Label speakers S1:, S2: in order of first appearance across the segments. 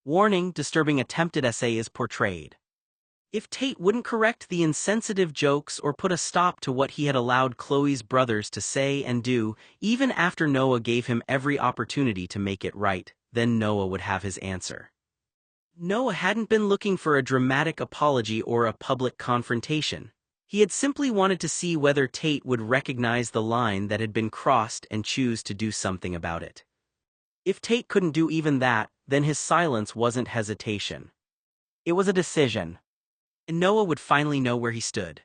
S1: Warning: disturbing attempted essay is portrayed. If Tate wouldn't correct the insensitive jokes or put a stop to what he had allowed Chloe's brothers to say and do, even after Noah gave him every opportunity to make it right, then Noah would have his answer. Noah hadn't been looking for a dramatic apology or a public confrontation. He had simply wanted to see whether Tate would recognize the line that had been crossed and choose to do something about it. If Tate couldn't do even that, then his silence wasn't hesitation. It was a decision. And Noah would finally know where he stood.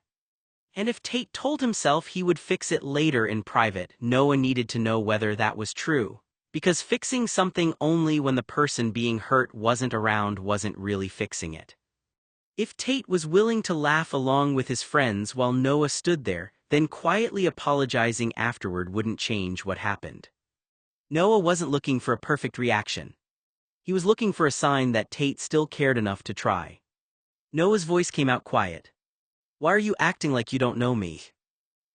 S1: And if Tate told himself he would fix it later in private, Noah needed to know whether that was true. Because fixing something only when the person being hurt wasn't around wasn't really fixing it. If Tate was willing to laugh along with his friends while Noah stood there, then quietly apologizing afterward wouldn't change what happened. Noah wasn't looking for a perfect reaction. He was looking for a sign that Tate still cared enough to try. Noah's voice came out quiet. "Why are you acting like you don't know me?"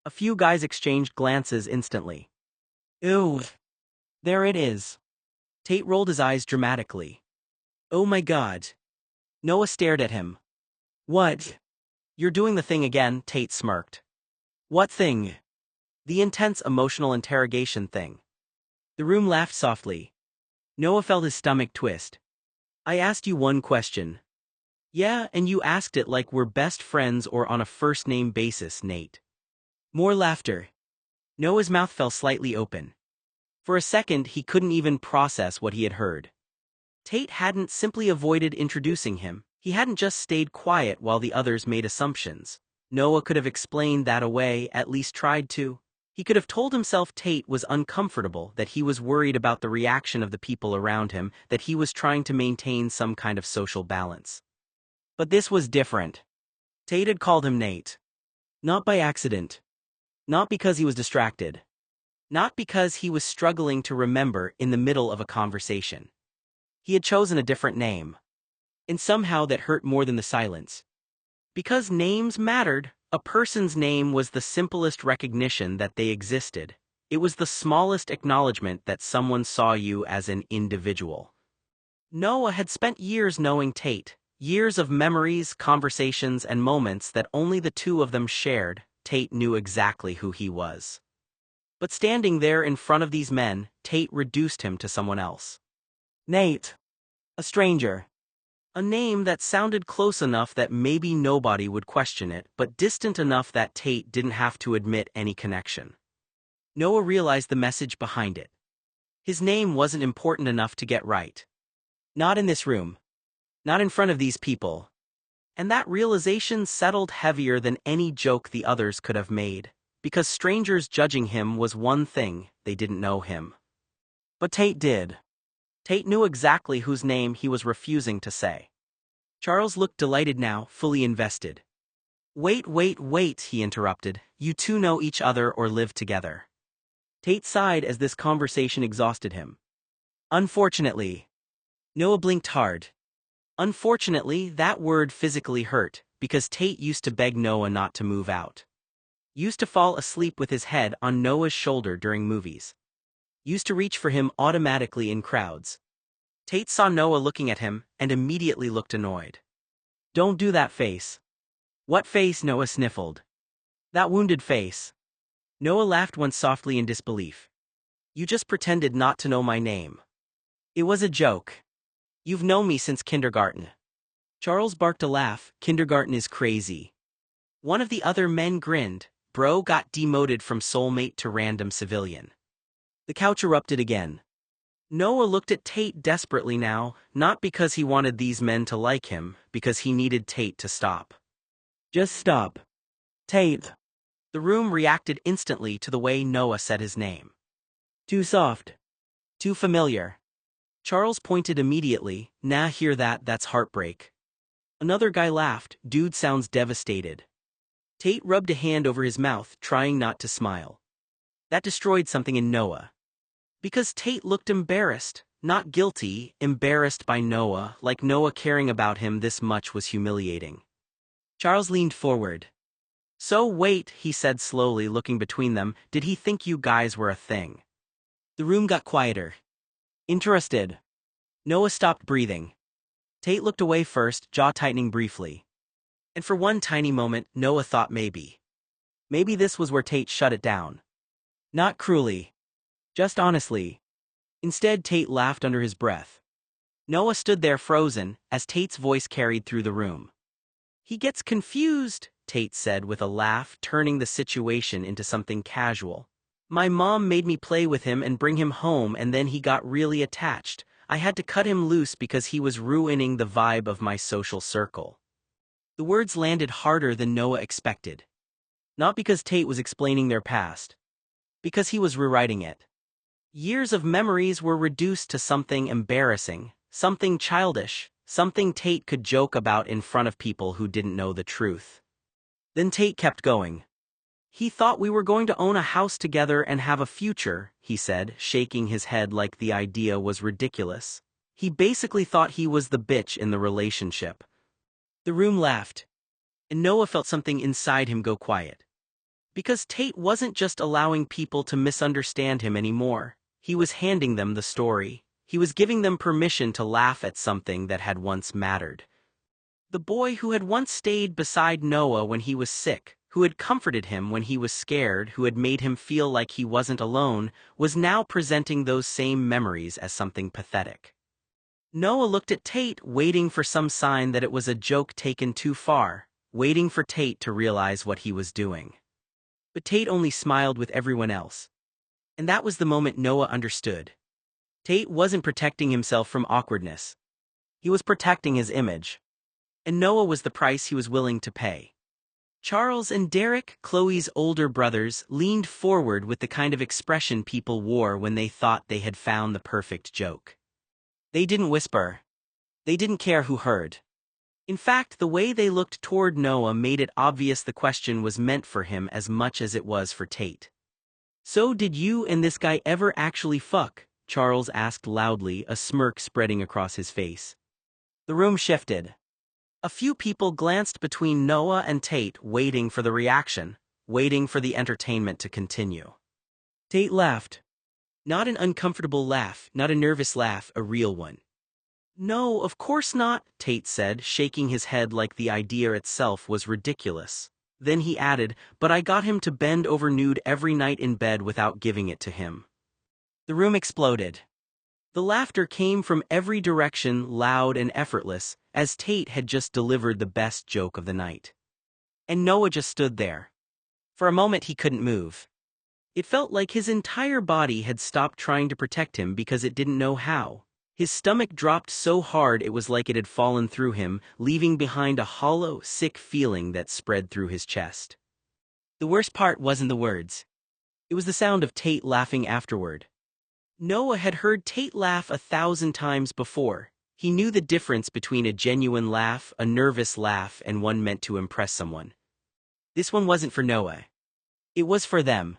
S1: A few guys exchanged glances instantly. "Ew. There it is." Tate rolled his eyes dramatically. "Oh my God." Noah stared at him. "What?" "You're doing the thing again," Tate smirked. "What thing?" "The intense emotional interrogation thing." The room laughed softly. Noah felt his stomach twist. "I asked you one question." "Yeah, and you asked it like we're best friends or on a first-name basis, Nate." More laughter. Noah's mouth fell slightly open. For a second, he couldn't even process what he had heard. Tate hadn't simply avoided introducing him. He hadn't just stayed quiet while the others made assumptions. Noah could have explained that away, at least tried to. He could have told himself Tate was uncomfortable, that he was worried about the reaction of the people around him, that he was trying to maintain some kind of social balance. But this was different. Tate had called him Nate. Not by accident. Not because he was distracted. Not because he was struggling to remember in the middle of a conversation. He had chosen a different name. And somehow that hurt more than the silence. Because names mattered, a person's name was the simplest recognition that they existed. It was the smallest acknowledgement that someone saw you as an individual. Noah had spent years knowing Tate. Years of memories, conversations, and moments that only the two of them shared. Tate knew exactly who he was. But standing there in front of these men, Tate reduced him to someone else. Nate. A stranger. A name that sounded close enough that maybe nobody would question it, but distant enough that Tate didn't have to admit any connection. Noah realized the message behind it. His name wasn't important enough to get right. Not in this room. Not in front of these people. And that realization settled heavier than any joke the others could have made, because strangers judging him was one thing, they didn't know him. But Tate did. Tate knew exactly whose name he was refusing to say. Charles looked delighted now, fully invested. Wait, he interrupted. "You two know each other or live together." Tate sighed as this conversation exhausted him. "Unfortunately." Noah blinked hard. Unfortunately, that word physically hurt, because Tate used to beg Noah not to move out. Used to fall asleep with his head on Noah's shoulder during movies. Used to reach for him automatically in crowds. Tate saw Noah looking at him, and immediately looked annoyed. "Don't do that face." "What face?" Noah sniffled. "That wounded face." Noah laughed once softly in disbelief. "You just pretended not to know my name." "It was a joke. You've known me since kindergarten." Charles barked a laugh. "Kindergarten is crazy." One of the other men grinned. Bro got demoted from soulmate to random civilian. The couch erupted again. Noah looked at Tate desperately now, not because he wanted these men to like him, because he needed Tate to stop. "Just stop. Tate." The room reacted instantly to the way Noah said his name. "Too soft. Too familiar." Charles pointed immediately. "Nah, hear that, that's heartbreak." Another guy laughed. "Dude sounds devastated." Tate rubbed a hand over his mouth, trying not to smile. That destroyed something in Noah. Because Tate looked embarrassed, not guilty, embarrassed by Noah, like Noah caring about him this much was humiliating. Charles leaned forward. "So wait," he said slowly, looking between them, "did he think you guys were a thing?" The room got quieter. "Interested." Noah stopped breathing. Tate looked away first, jaw tightening briefly. And for one tiny moment, Noah thought maybe. Maybe this was where Tate shut it down. Not cruelly. Just honestly. Instead, Tate laughed under his breath. Noah stood there frozen, as Tate's voice carried through the room. He gets confused, Tate said with a laugh, turning the situation into something casual. My mom made me play with him and bring him home, and then he got really attached. I had to cut him loose because he was ruining the vibe of my social circle. The words landed harder than Noah expected. Not because Tate was explaining their past. Because he was rewriting it. Years of memories were reduced to something embarrassing, something childish, something Tate could joke about in front of people who didn't know the truth. Then Tate kept going. He thought we were going to own a house together and have a future, he said, shaking his head like the idea was ridiculous. He basically thought he was the bitch in the relationship. The room laughed, and Noah felt something inside him go quiet. Because Tate wasn't just allowing people to misunderstand him anymore. He was handing them the story. He was giving them permission to laugh at something that had once mattered. The boy who had once stayed beside Noah when he was sick, who had comforted him when he was scared, who had made him feel like he wasn't alone, was now presenting those same memories as something pathetic. Noah looked at Tate, waiting for some sign that it was a joke taken too far, waiting for Tate to realize what he was doing. But Tate only smiled with everyone else. And that was the moment Noah understood. Tate wasn't protecting himself from awkwardness. He was protecting his image. And Noah was the price he was willing to pay. Charles and Derek, Chloe's older brothers, leaned forward with the kind of expression people wore when they thought they had found the perfect joke. They didn't whisper. They didn't care who heard. In fact, the way they looked toward Noah made it obvious the question was meant for him as much as it was for Tate. So did you and this guy ever actually fuck? Charles asked loudly, a smirk spreading across his face. The room shifted. A few people glanced between Noah and Tate, waiting for the reaction, waiting for the entertainment to continue. Tate laughed. Not an uncomfortable laugh, not a nervous laugh, a real one. No, of course not, Tate said, shaking his head like the idea itself was ridiculous. Then he added, but I got him to bend over nude every night in bed without giving it to him. The room exploded. The laughter came from every direction, loud and effortless, as Tate had just delivered the best joke of the night. And Noah just stood there. For a moment he couldn't move. It felt like his entire body had stopped trying to protect him because it didn't know how. His stomach dropped so hard it was like it had fallen through him, leaving behind a hollow, sick feeling that spread through his chest. The worst part wasn't the words. It was the sound of Tate laughing afterward. Noah had heard Tate laugh 1,000 times before. He knew the difference between a genuine laugh, a nervous laugh, and one meant to impress someone. This one wasn't for Noah. It was for them.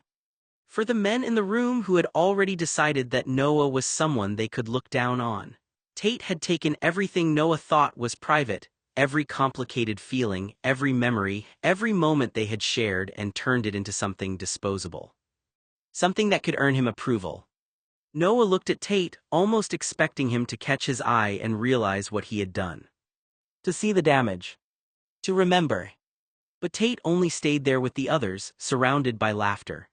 S1: For the men in the room who had already decided that Noah was someone they could look down on. Tate had taken everything Noah thought was private, every complicated feeling, every memory, every moment they had shared, and turned it into something disposable. Something that could earn him approval. Noah looked at Tate, almost expecting him to catch his eye and realize what he had done. To see the damage. To remember. But Tate only stayed there with the others, surrounded by laughter.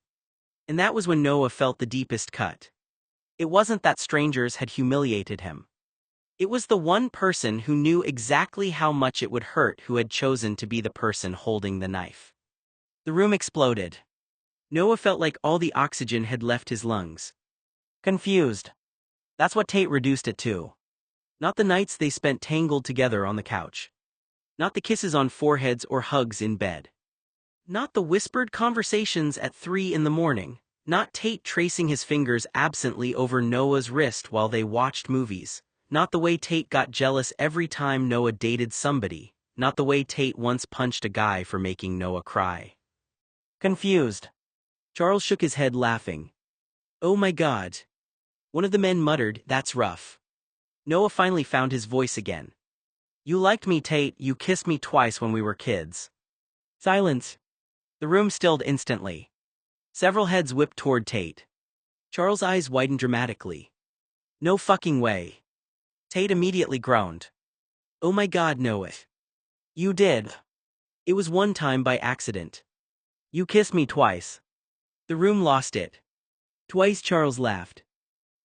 S1: And that was when Noah felt the deepest cut. It wasn't that strangers had humiliated him. It was the one person who knew exactly how much it would hurt who had chosen to be the person holding the knife. The room exploded. Noah felt like all the oxygen had left his lungs. Confused. That's what Tate reduced it to. Not the nights they spent tangled together on the couch. Not the kisses on foreheads or hugs in bed. Not the whispered conversations at 3 a.m, not Tate tracing his fingers absently over Noah's wrist while they watched movies, not the way Tate got jealous every time Noah dated somebody, not the way Tate once punched a guy for making Noah cry. Confused. Charles shook his head laughing. Oh my God. One of the men muttered, that's rough. Noah finally found his voice again. You liked me, Tate, you kissed me twice when we were kids. Silence. The room stilled instantly. Several heads whipped toward Tate. Charles' eyes widened dramatically. No fucking way. Tate immediately groaned. Oh my God, Noah. You did. It was one time by accident. You kissed me twice. The room lost it. Twice. Charles laughed.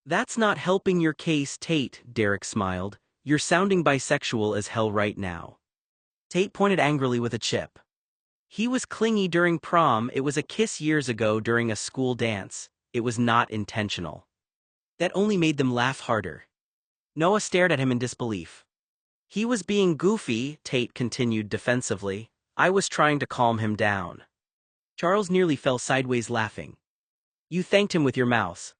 S1: That's not helping your case, Tate, Derek smiled. You're sounding bisexual as hell right now. Tate pointed angrily with a chip. He was clingy during prom. It was a kiss years ago during a school dance. It was not intentional. That only made them laugh harder. Noah stared at him in disbelief. He was being goofy, Tate continued defensively. I was trying to calm him down. Charles nearly fell sideways laughing. You thanked him with your mouth.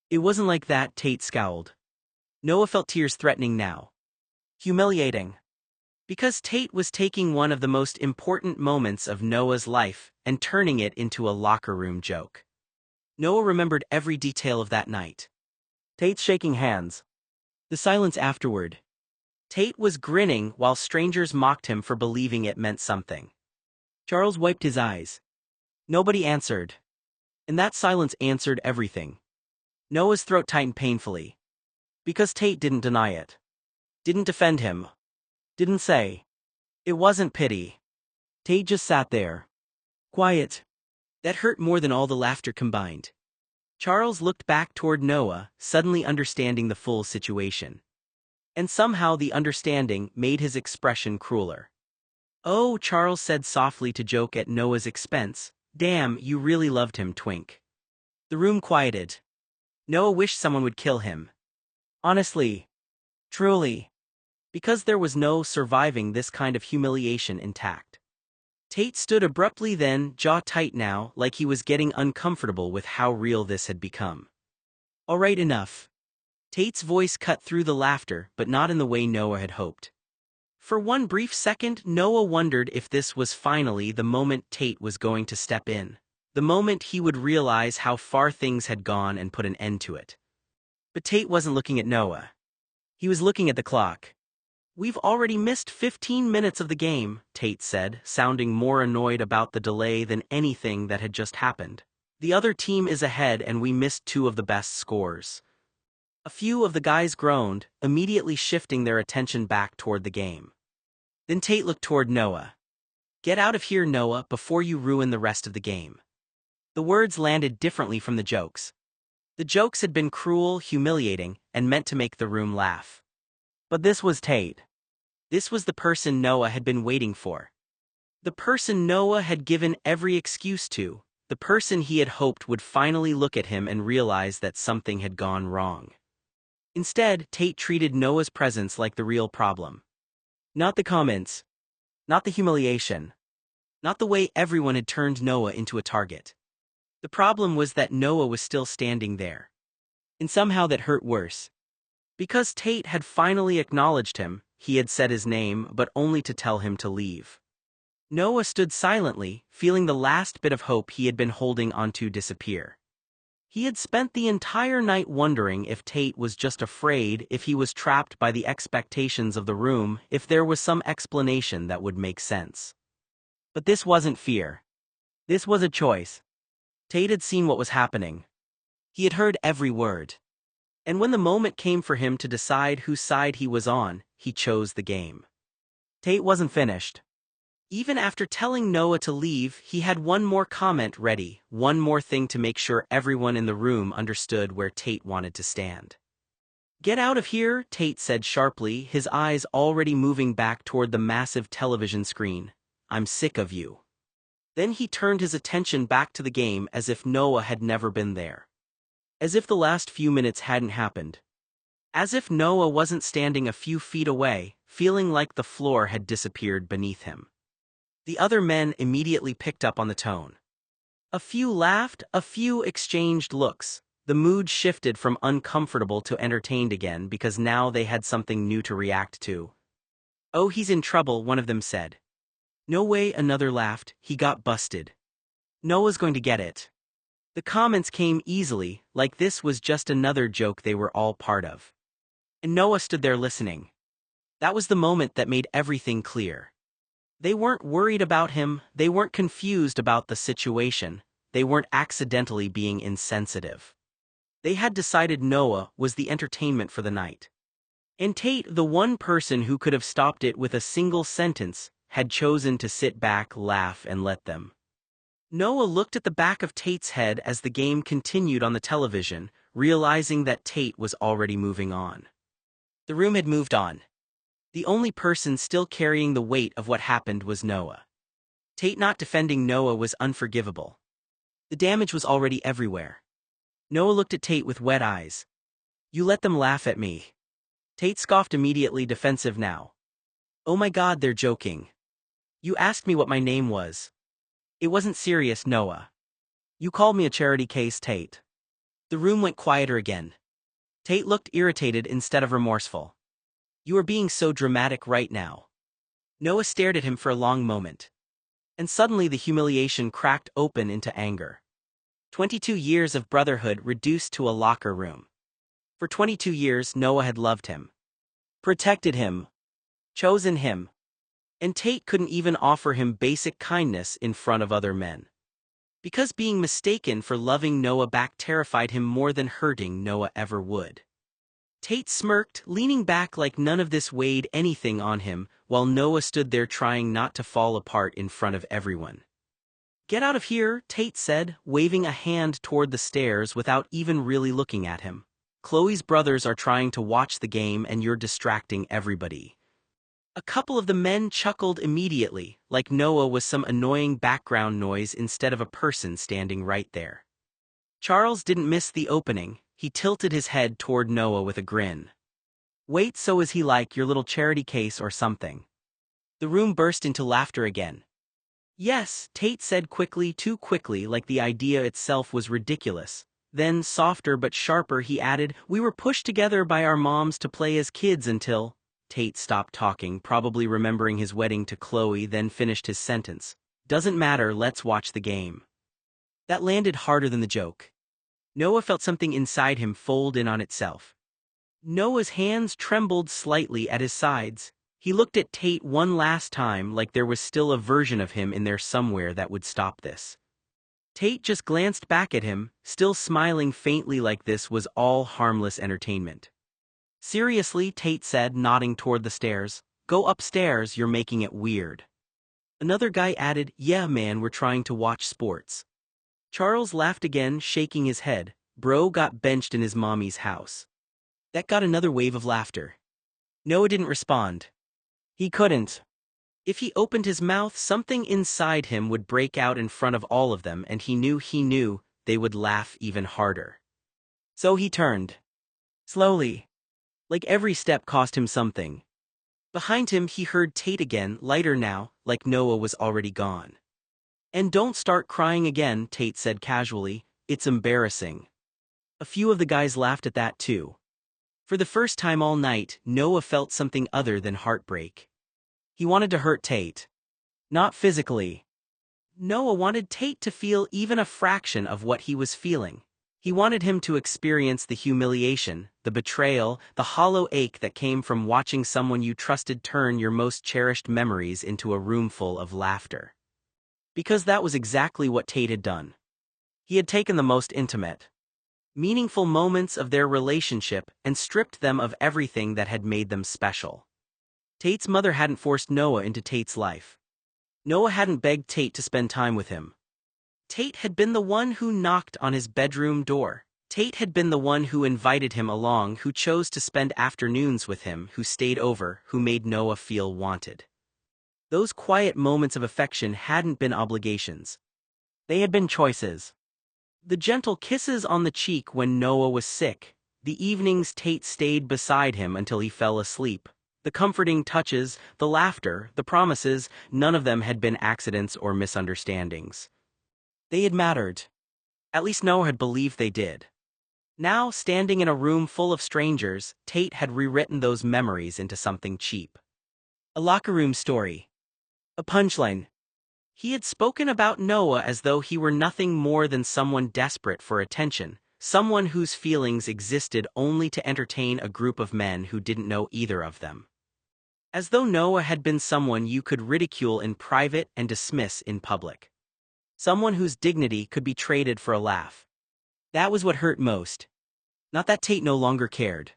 S1: It wasn't like that, Tate scowled. Noah felt tears threatening now. Humiliating. Because Tate was taking one of the most important moments of Noah's life and turning it into a locker room joke. Noah remembered every detail of that night. Tate's shaking hands. The silence afterward. Tate was grinning while strangers mocked him for believing it meant something. Charles wiped his eyes. Nobody answered. And that silence answered everything. Noah's throat tightened painfully. Because Tate didn't deny it. Didn't defend him. Didn't say. It wasn't pity. Tate just sat there. Quiet. That hurt more than all the laughter combined. Charles looked back toward Noah, suddenly understanding the full situation. And somehow the understanding made his expression crueler. Oh, Charles said softly to joke at Noah's expense. Damn, you really loved him, Twink. The room quieted. Noah wished someone would kill him. Honestly. Truly. Because there was no surviving this kind of humiliation intact. Tate stood abruptly then, jaw tight now, like he was getting uncomfortable with how real this had become. All right, enough. Tate's voice cut through the laughter, but not in the way Noah had hoped. For one brief second, Noah wondered if this was finally the moment Tate was going to step in. The moment he would realize how far things had gone and put an end to it. But Tate wasn't looking at Noah. He was looking at the clock. We've already missed 15 minutes of the game, Tate said, sounding more annoyed about the delay than anything that had just happened. The other team is ahead and we missed two of the best scores. A few of the guys groaned, immediately shifting their attention back toward the game. Then Tate looked toward Noah. Get out of here, Noah, before you ruin the rest of the game. The words landed differently from the jokes. The jokes had been cruel, humiliating, and meant to make the room laugh. But this was Tate. This was the person Noah had been waiting for. The person Noah had given every excuse to, the person he had hoped would finally look at him and realize that something had gone wrong. Instead, Tate treated Noah's presence like the real problem. Not the comments. Not the humiliation. Not the way everyone had turned Noah into a target. The problem was that Noah was still standing there. And somehow that hurt worse. Because Tate had finally acknowledged him, he had said his name, but only to tell him to leave. Noah stood silently, feeling the last bit of hope he had been holding onto disappear. He had spent the entire night wondering if Tate was just afraid, if he was trapped by the expectations of the room, if there was some explanation that would make sense. But this wasn't fear. This was a choice. Tate had seen what was happening. He had heard every word. And when the moment came for him to decide whose side he was on, he chose the game. Tate wasn't finished. Even after telling Noah to leave, he had one more comment ready, one more thing to make sure everyone in the room understood where Tate wanted to stand. Get out of here, Tate said sharply, his eyes already moving back toward the massive television screen. I'm sick of you. Then he turned his attention back to the game as if Noah had never been there. As if the last few minutes hadn't happened. As if Noah wasn't standing a few feet away, feeling like the floor had disappeared beneath him. The other men immediately picked up on the tone. A few laughed, a few exchanged looks. The mood shifted from uncomfortable to entertained again because now they had something new to react to. Oh, he's in trouble, one of them said. No way, another laughed, he got busted. Noah's going to get it. The comments came easily, like this was just another joke they were all part of. And Noah stood there listening. That was the moment that made everything clear. They weren't worried about him, they weren't confused about the situation, they weren't accidentally being insensitive. They had decided Noah was the entertainment for the night. And Tate, the one person who could have stopped it with a single sentence, had chosen to sit back, laugh, and let them. Noah looked at the back of Tate's head as the game continued on the television, realizing that Tate was already moving on. The room had moved on. The only person still carrying the weight of what happened was Noah. Tate not defending Noah was unforgivable. The damage was already everywhere. Noah looked at Tate with wet eyes. "You let them laugh at me." Tate scoffed, immediately defensive now. "Oh my God, they're joking. You asked me what my name was. It wasn't serious, Noah. You called me a charity case, Tate." The room went quieter again. Tate looked irritated instead of remorseful. "You are being so dramatic right now." Noah stared at him for a long moment. And suddenly the humiliation cracked open into anger. 22 years of brotherhood reduced to a locker room. For 22 years Noah had loved him, protected him, chosen him. And Tate couldn't even offer him basic kindness in front of other men. Because being mistaken for loving Noah back terrified him more than hurting Noah ever would. Tate smirked, leaning back like none of this weighed anything on him, while Noah stood there trying not to fall apart in front of everyone. "Get out of here," Tate said, waving a hand toward the stairs without even really looking at him. "Chloe's brothers are trying to watch the game and you're distracting everybody." A couple of the men chuckled immediately, like Noah was some annoying background noise instead of a person standing right there. Charles didn't miss the opening. He tilted his head toward Noah with a grin. "Wait, so is he like your little charity case or something?" The room burst into laughter again. "Yes," Tate said quickly, too quickly, like the idea itself was ridiculous. Then, softer but sharper, he added, "We were pushed together by our moms to play as kids until—" Tate stopped talking, probably remembering his wedding to Chloe, then finished his sentence. "Doesn't matter, let's watch the game." That landed harder than the joke. Noah felt something inside him fold in on itself. Noah's hands trembled slightly at his sides. He looked at Tate one last time, like there was still a version of him in there somewhere that would stop this. Tate just glanced back at him, still smiling faintly, like this was all harmless entertainment. "Seriously," Tate said, nodding toward the stairs. "Go upstairs, you're making it weird." Another guy added, "Yeah man, we're trying to watch sports." Charles laughed again, shaking his head. "Bro got benched in his mommy's house." That got another wave of laughter. Noah didn't respond. He couldn't. If he opened his mouth, something inside him would break out in front of all of them, and he knew they would laugh even harder. So he turned. Slowly. Like every step cost him something. Behind him he heard Tate again, lighter now, like Noah was already gone. "And don't start crying again," Tate said casually. "It's embarrassing." A few of the guys laughed at that too. For the first time all night, Noah felt something other than heartbreak. He wanted to hurt Tate. Not physically. Noah wanted Tate to feel even a fraction of what he was feeling. He wanted him to experience the humiliation, the betrayal, the hollow ache that came from watching someone you trusted turn your most cherished memories into a room full of laughter. Because that was exactly what Tate had done. He had taken the most intimate, meaningful moments of their relationship and stripped them of everything that had made them special. Tate's mother hadn't forced Noah into Tate's life. Noah hadn't begged Tate to spend time with him. Tate had been the one who knocked on his bedroom door. Tate had been the one who invited him along, who chose to spend afternoons with him, who stayed over, who made Noah feel wanted. Those quiet moments of affection hadn't been obligations. They had been choices. The gentle kisses on the cheek when Noah was sick, the evenings Tate stayed beside him until he fell asleep, the comforting touches, the laughter, the promises, none of them had been accidents or misunderstandings. They had mattered. At least Noah had believed they did. Now, standing in a room full of strangers, Tate had rewritten those memories into something cheap. A locker room story. A punchline. He had spoken about Noah as though he were nothing more than someone desperate for attention, someone whose feelings existed only to entertain a group of men who didn't know either of them. As though Noah had been someone you could ridicule in private and dismiss in public. Someone whose dignity could be traded for a laugh. That was what hurt most. Not that Tate no longer cared.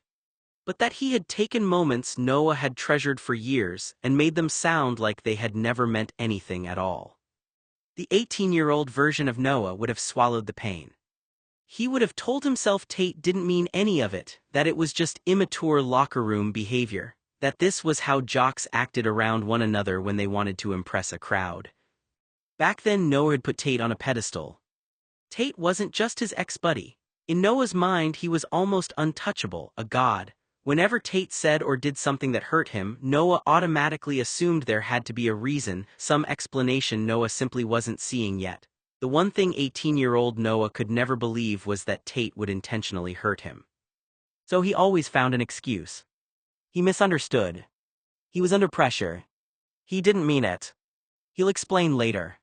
S1: but that he had taken moments Noah had treasured for years and made them sound like they had never meant anything at all. The 18-year-old version of Noah would have swallowed the pain. He would have told himself Tate didn't mean any of it, that it was just immature locker room behavior, that this was how jocks acted around one another when they wanted to impress a crowd. Back then Noah had put Tate on a pedestal. Tate wasn't just his ex-buddy. In Noah's mind he was almost untouchable, a god. Whenever Tate said or did something that hurt him, Noah automatically assumed there had to be a reason, some explanation Noah simply wasn't seeing yet. The one thing 18-year-old Noah could never believe was that Tate would intentionally hurt him. So he always found an excuse. He misunderstood. He was under pressure. He didn't mean it. He'll explain later.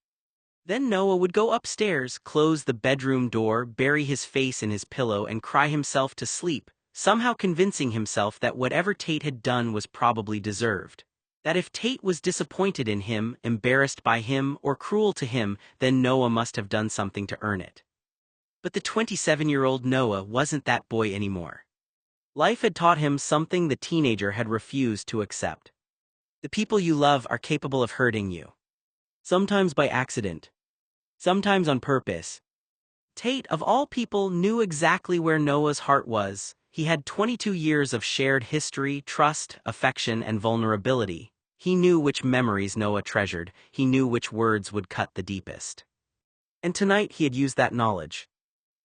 S1: Then Noah would go upstairs, close the bedroom door, bury his face in his pillow and cry himself to sleep, somehow convincing himself that whatever Tate had done was probably deserved. That if Tate was disappointed in him, embarrassed by him, or cruel to him, then Noah must have done something to earn it. But the 27-year-old Noah wasn't that boy anymore. Life had taught him something the teenager had refused to accept. The people you love are capable of hurting you. Sometimes by accident. Sometimes on purpose. Tate, of all people, knew exactly where Noah's heart was. He had 22 years of shared history, trust, affection, and vulnerability. He knew which memories Noah treasured. He knew which words would cut the deepest. And tonight he had used that knowledge.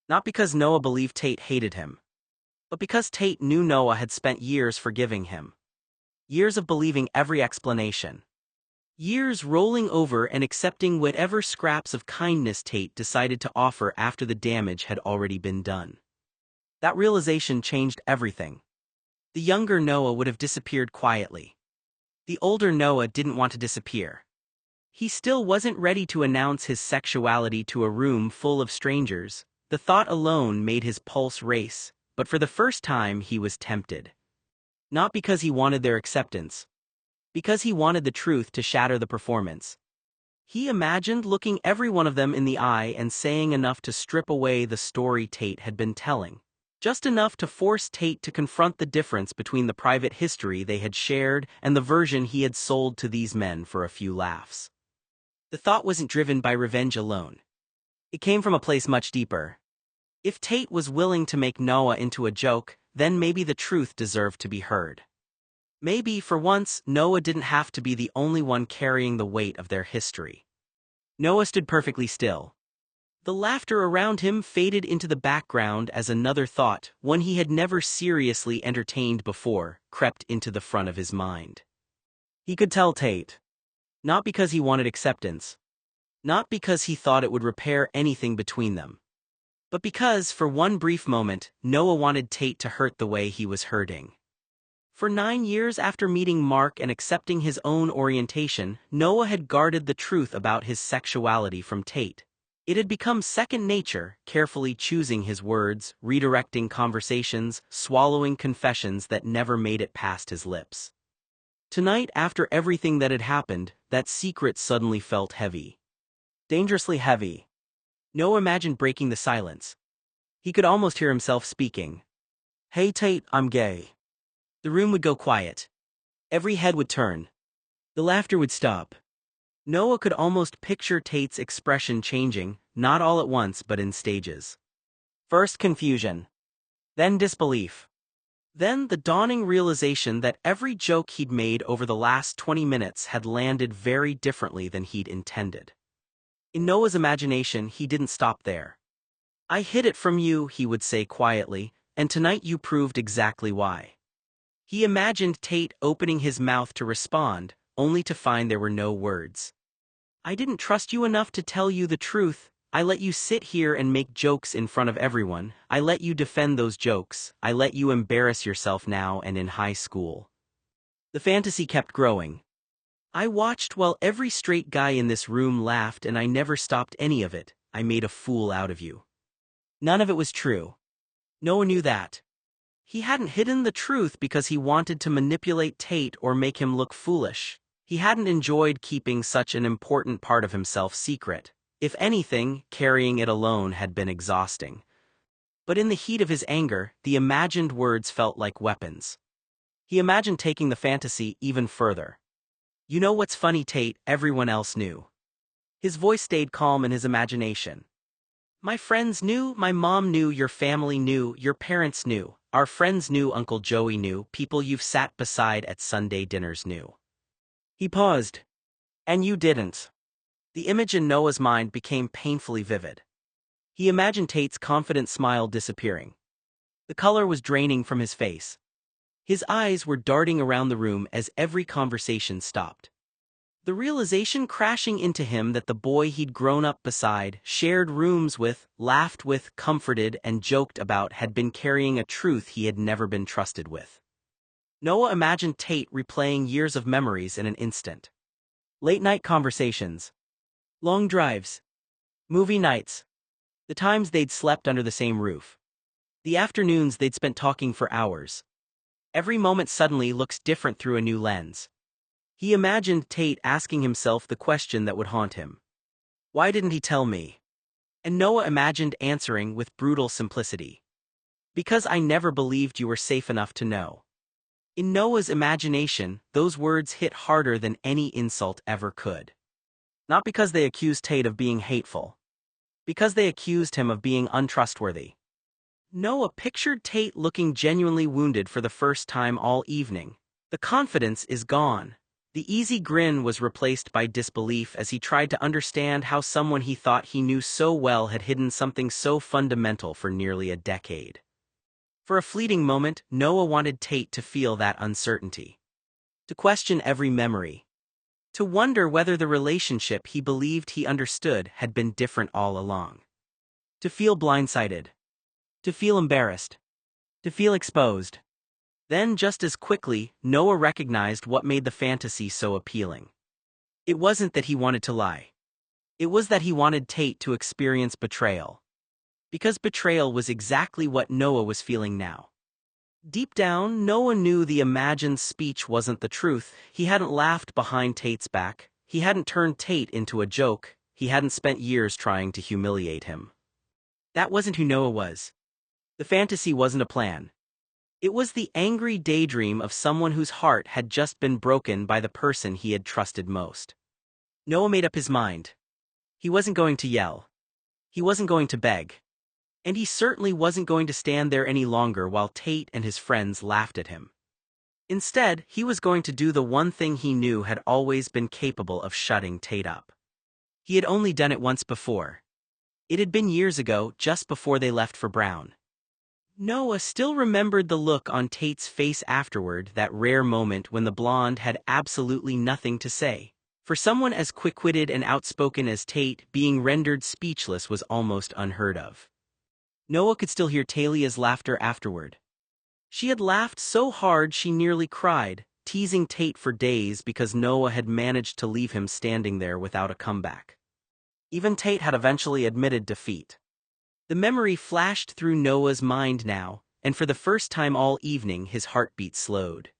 S1: Not because Noah believed Tate hated him, but because Tate knew Noah had spent years forgiving him. Years of believing every explanation. Years rolling over and accepting whatever scraps of kindness Tate decided to offer after the damage had already been done. That realization changed everything. The younger Noah would have disappeared quietly. The older Noah didn't want to disappear. He still wasn't ready to announce his sexuality to a room full of strangers. The thought alone made his pulse race, but for the first time he was tempted. Not because he wanted their acceptance. Because he wanted the truth to shatter the performance. He imagined looking every one of them in the eye and saying enough to strip away the story Tate had been telling. Just enough to force Tate to confront the difference between the private history they had shared and the version he had sold to these men for a few laughs. The thought wasn't driven by revenge alone. It came from a place much deeper. If Tate was willing to make Noah into a joke, then maybe the truth deserved to be heard. Maybe, for once, Noah didn't have to be the only one carrying the weight of their history. Noah stood perfectly still. The laughter around him faded into the background as another thought, one he had never seriously entertained before, crept into the front of his mind. He could tell Tate. Not because he wanted acceptance. Not because he thought it would repair anything between them. But because, for one brief moment, Noah wanted Tate to hurt the way he was hurting. For 9 years after meeting Mark and accepting his own orientation, Noah had guarded the truth about his sexuality from Tate. It had become second nature, carefully choosing his words, redirecting conversations, swallowing confessions that never made it past his lips. Tonight, after everything that had happened, that secret suddenly felt heavy. Dangerously heavy. Noah imagined breaking the silence. He could almost hear himself speaking. "Hey Tate, I'm gay." The room would go quiet. Every head would turn. The laughter would stop. Noah could almost picture Tate's expression changing, not all at once but in stages. First confusion. Then disbelief. Then the dawning realization that every joke he'd made over the last 20 minutes had landed very differently than he'd intended. In Noah's imagination, he didn't stop there. "I hid it from you," he would say quietly, "and tonight you proved exactly why." He imagined Tate opening his mouth to respond, only to find there were no words. "I didn't trust you enough to tell you the truth. I let you sit here and make jokes in front of everyone. I let you defend those jokes. I let you embarrass yourself now and in high school." The fantasy kept growing. "I watched while every straight guy in this room laughed and I never stopped any of it. I made a fool out of you." None of it was true. Noah knew that. He hadn't hidden the truth because he wanted to manipulate Tate or make him look foolish. He hadn't enjoyed keeping such an important part of himself secret. If anything, carrying it alone had been exhausting. But in the heat of his anger, the imagined words felt like weapons. He imagined taking the fantasy even further. "You know what's funny, Tate?" Everyone else knew. His voice stayed calm in his imagination. "My friends knew, my mom knew, your family knew, your parents knew, our friends knew, Uncle Joey knew, people you've sat beside at Sunday dinners knew." He paused. "And you didn't." The image in Noah's mind became painfully vivid. He imagined Tate's confident smile disappearing. The color was draining from his face. His eyes were darting around the room as every conversation stopped. The realization crashing into him that the boy he'd grown up beside, shared rooms with, laughed with, comforted, and joked about had been carrying a truth he had never been trusted with. Noah imagined Tate replaying years of memories in an instant. Late-night conversations. Long drives. Movie nights. The times they'd slept under the same roof. The afternoons they'd spent talking for hours. Every moment suddenly looks different through a new lens. He imagined Tate asking himself the question that would haunt him. "Why didn't he tell me?" And Noah imagined answering with brutal simplicity. "Because I never believed you were safe enough to know." In Noah's imagination, those words hit harder than any insult ever could. Not because they accused Tate of being hateful. Because they accused him of being untrustworthy. Noah pictured Tate looking genuinely wounded for the first time all evening. The confidence is gone. The easy grin was replaced by disbelief as he tried to understand how someone he thought he knew so well had hidden something so fundamental for nearly a decade. For a fleeting moment, Noah wanted Tate to feel that uncertainty. To question every memory. To wonder whether the relationship he believed he understood had been different all along. To feel blindsided. To feel embarrassed. To feel exposed. Then, just as quickly, Noah recognized what made the fantasy so appealing. It wasn't that he wanted to lie. It was that he wanted Tate to experience betrayal. Because betrayal was exactly what Noah was feeling now. Deep down, Noah knew the imagined speech wasn't the truth. He hadn't laughed behind Tate's back. He hadn't turned Tate into a joke. He hadn't spent years trying to humiliate him. That wasn't who Noah was. The fantasy wasn't a plan. It was the angry daydream of someone whose heart had just been broken by the person he had trusted most. Noah made up his mind. He wasn't going to yell. He wasn't going to beg. And he certainly wasn't going to stand there any longer while Tate and his friends laughed at him. Instead, he was going to do the one thing he knew had always been capable of shutting Tate up. He had only done it once before. It had been years ago, just before they left for Brown. Noah still remembered the look on Tate's face afterward, that rare moment when the blonde had absolutely nothing to say. For someone as quick-witted and outspoken as Tate, being rendered speechless was almost unheard of. Noah could still hear Talia's laughter afterward. She had laughed so hard she nearly cried, teasing Tate for days because Noah had managed to leave him standing there without a comeback. Even Tate had eventually admitted defeat. The memory flashed through Noah's mind now, and for the first time all evening his heartbeat slowed.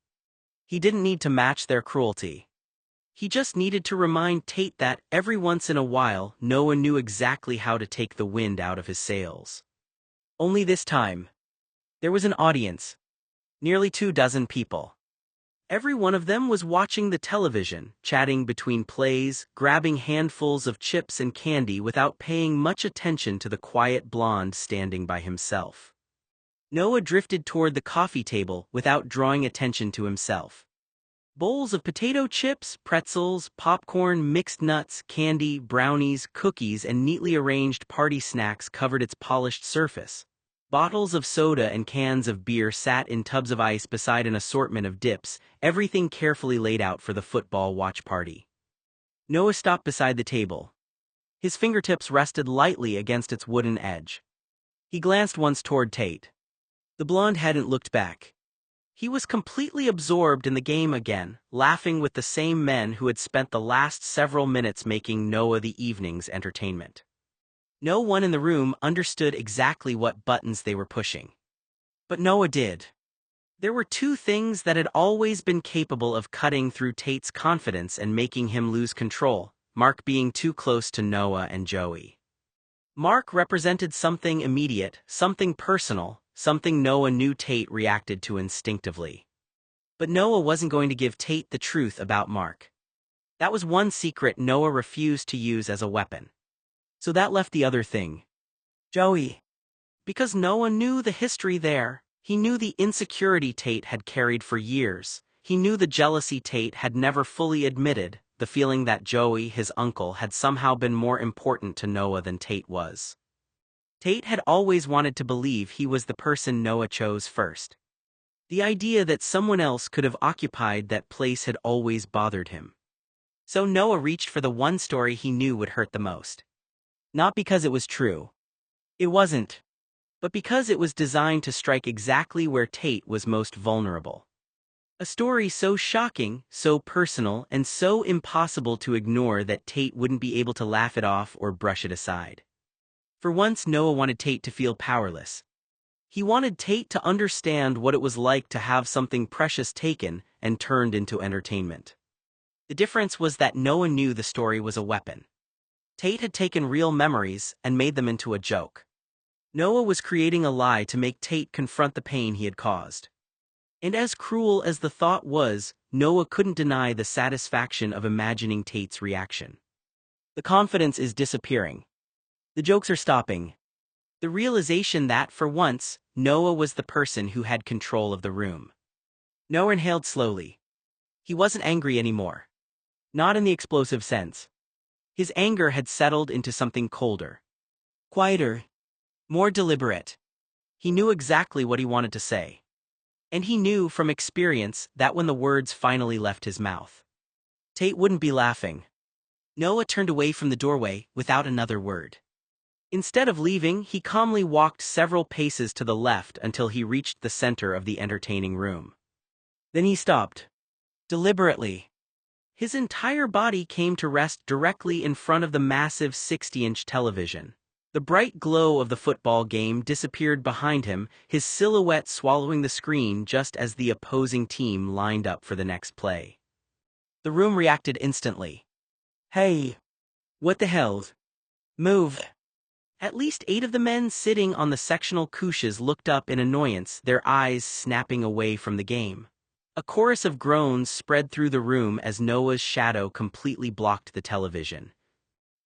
S1: He didn't need to match their cruelty. He just needed to remind Tate that, every once in a while, Noah knew exactly how to take the wind out of his sails. Only this time. There was an audience. Nearly 24 people. Every one of them was watching the television, chatting between plays, grabbing handfuls of chips and candy without paying much attention to the quiet blonde standing by himself. Noah drifted toward the coffee table without drawing attention to himself. Bowls of potato chips, pretzels, popcorn, mixed nuts, candy, brownies, cookies, and neatly arranged party snacks covered its polished surface. Bottles of soda and cans of beer sat in tubs of ice beside an assortment of dips, everything carefully laid out for the football watch party. Noah stopped beside the table. His fingertips rested lightly against its wooden edge. He glanced once toward Tate. The blonde hadn't looked back. He was completely absorbed in the game again, laughing with the same men who had spent the last several minutes making Noah the evening's entertainment. No one in the room understood exactly what buttons they were pushing. But Noah did. There were two things that had always been capable of cutting through Tate's confidence and making him lose control: Mark being too close to Noah and Joey. Mark represented something immediate, something personal, something Noah knew Tate reacted to instinctively. But Noah wasn't going to give Tate the truth about Mark. That was one secret Noah refused to use as a weapon. So that left the other thing. Joey. Because Noah knew the history there, he knew the insecurity Tate had carried for years, he knew the jealousy Tate had never fully admitted, the feeling that Joey, his uncle, had somehow been more important to Noah than Tate was. Tate had always wanted to believe he was the person Noah chose first. The idea that someone else could have occupied that place had always bothered him. So Noah reached for the one story he knew would hurt the most. Not because it was true. It wasn't. But because it was designed to strike exactly where Tate was most vulnerable. A story so shocking, so personal, and so impossible to ignore that Tate wouldn't be able to laugh it off or brush it aside. For once, Noah wanted Tate to feel powerless. He wanted Tate to understand what it was like to have something precious taken and turned into entertainment. The difference was that Noah knew the story was a weapon. Tate had taken real memories and made them into a joke. Noah was creating a lie to make Tate confront the pain he had caused. And as cruel as the thought was, Noah couldn't deny the satisfaction of imagining Tate's reaction. The confidence is disappearing. The jokes are stopping. The realization that, for once, Noah was the person who had control of the room. Noah inhaled slowly. He wasn't angry anymore. Not in the explosive sense. His anger had settled into something colder. Quieter. More deliberate. He knew exactly what he wanted to say. And he knew from experience that when the words finally left his mouth, Tate wouldn't be laughing. Noah turned away from the doorway without another word. Instead of leaving, he calmly walked several paces to the left until he reached the center of the entertaining room. Then he stopped. Deliberately. His entire body came to rest directly in front of the massive 60-inch television. The bright glow of the football game disappeared behind him, his silhouette swallowing the screen just as the opposing team lined up for the next play. The room reacted instantly. Hey! What the hell? Move! At least 8 of the men sitting on the sectional couches looked up in annoyance, their eyes snapping away from the game. A chorus of groans spread through the room as Noah's shadow completely blocked the television.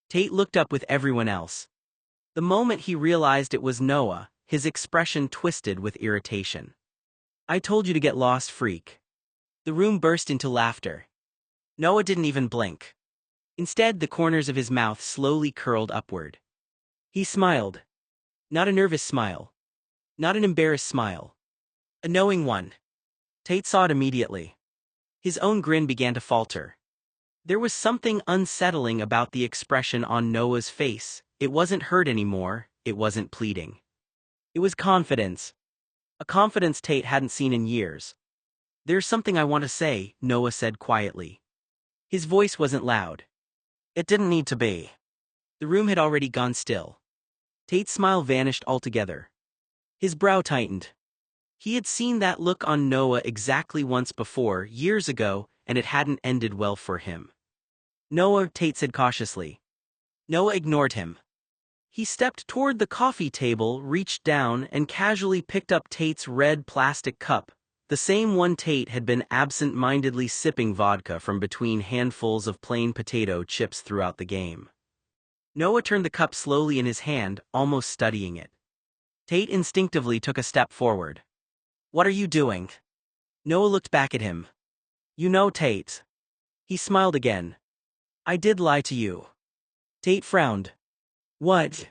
S1: Tate looked up with everyone else. The moment he realized it was Noah, his expression twisted with irritation. I told you to get lost, freak. The room burst into laughter. Noah didn't even blink. Instead, the corners of his mouth slowly curled upward. He smiled. Not a nervous smile. Not an embarrassed smile. A knowing one. Tate saw it immediately. His own grin began to falter. There was something unsettling about the expression on Noah's face. It wasn't hurt anymore, it wasn't pleading. It was confidence. A confidence Tate hadn't seen in years. There's something I want to say, Noah said quietly. His voice wasn't loud. It didn't need to be. The room had already gone still. Tate's smile vanished altogether. His brow tightened. He had seen that look on Noah exactly once before, years ago, and it hadn't ended well for him. Noah, Tate said cautiously. Noah ignored him. He stepped toward the coffee table, reached down, and casually picked up Tate's red plastic cup, the same one Tate had been absent-mindedly sipping vodka from between handfuls of plain potato chips throughout the game. Noah turned the cup slowly in his hand, almost studying it. Tate instinctively took a step forward. What are you doing? Noah looked back at him. You know, Tate. He smiled again. I did lie to you. Tate frowned. What?